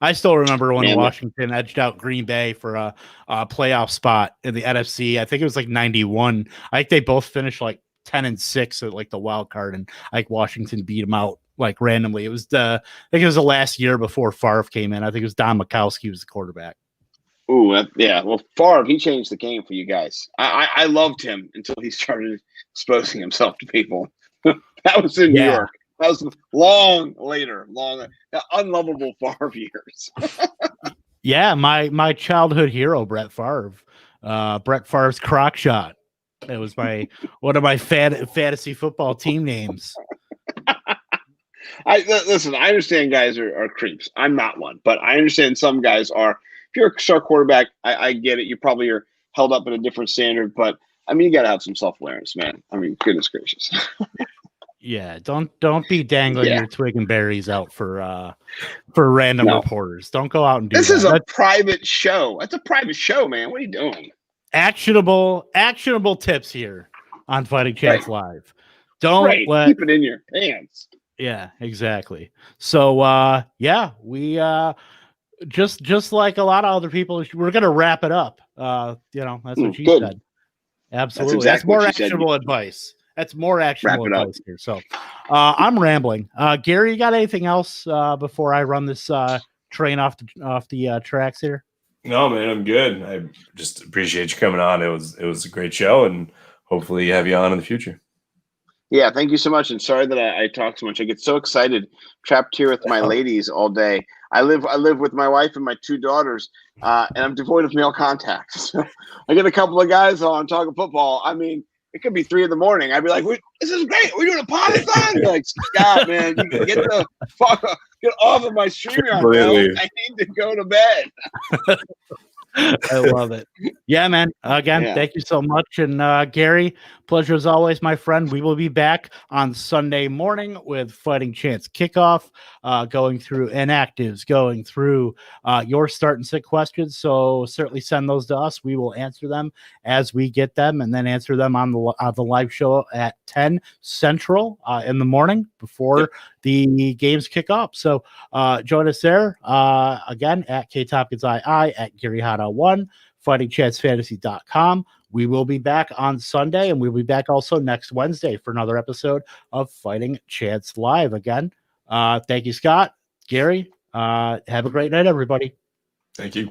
I still remember when Washington edged out Green Bay for a playoff spot in the NFC. I think it was like 91. I think they both finished like 10-6 at like the wild card, and like Washington beat them out like randomly. It was I think it was the last year before Favre came in. I think it was Don Majkowski was the quarterback. Ooh, yeah. Well, Favre, he changed the game for you guys. I loved him until he started exposing himself to people. That was in New York. That was long unlovable Favre years. Yeah, my childhood hero, Brett Favre. Brett Favre's crock shot. It was one of my fantasy football team names. Listen. I understand guys are creeps. I'm not one, but I understand some guys are. If you're a star quarterback, I get it. You probably are held up at a different standard, but I mean, you got to have some self awareness, man. I mean, goodness gracious. Yeah, don't be dangling Yeah. your twig and berries out for random No. reporters. Don't go out and do This that. is a That's private show. That's a private show, man. What are you doing? actionable tips here on Fighting Chance Live. Don't Right. let Keep it in your pants. Yeah, exactly. So yeah, we just like a lot of other people, we're gonna wrap it up. That's what she Good. said. Absolutely. exactly That's more what she said. actionable advice. That's more actionable Wrap it up. advice here. So I'm rambling. Gary, you got anything else before I run this train off the tracks here? No, man, I'm good. I just appreciate you coming on. It was a great show, and hopefully have you on in the future. Yeah, thank you so much. And sorry that I talk so much. I get so excited, trapped here with my ladies all day. I live with my wife and my 2 daughters, and I'm devoid of male contact. So I get a couple of guys on talking football. I mean, it could be 3 a.m. I'd be like, "This is great. We're doing a podcast." They're like, Scott, man, you can get off of my stream, bro. I need to go to bed. I love it. Yeah, man. Again, thank you so much. And Gary, pleasure as always, my friend. We will be back on Sunday morning with Fighting Chance Kickoff, going through inactives, going through your start and sit questions. So certainly send those to us. We will answer them as we get them, and then answer them on the live show at 10 Central in the morning before the games kick off. So join us there again at KTopkinsII, at Gary Hada 1, fightingchancefantasy.com. We will be back on Sunday, and we'll be back also next Wednesday for another episode of Fighting Chance Live. Again, thank you, Scott. Gary, have a great night, everybody. Thank you.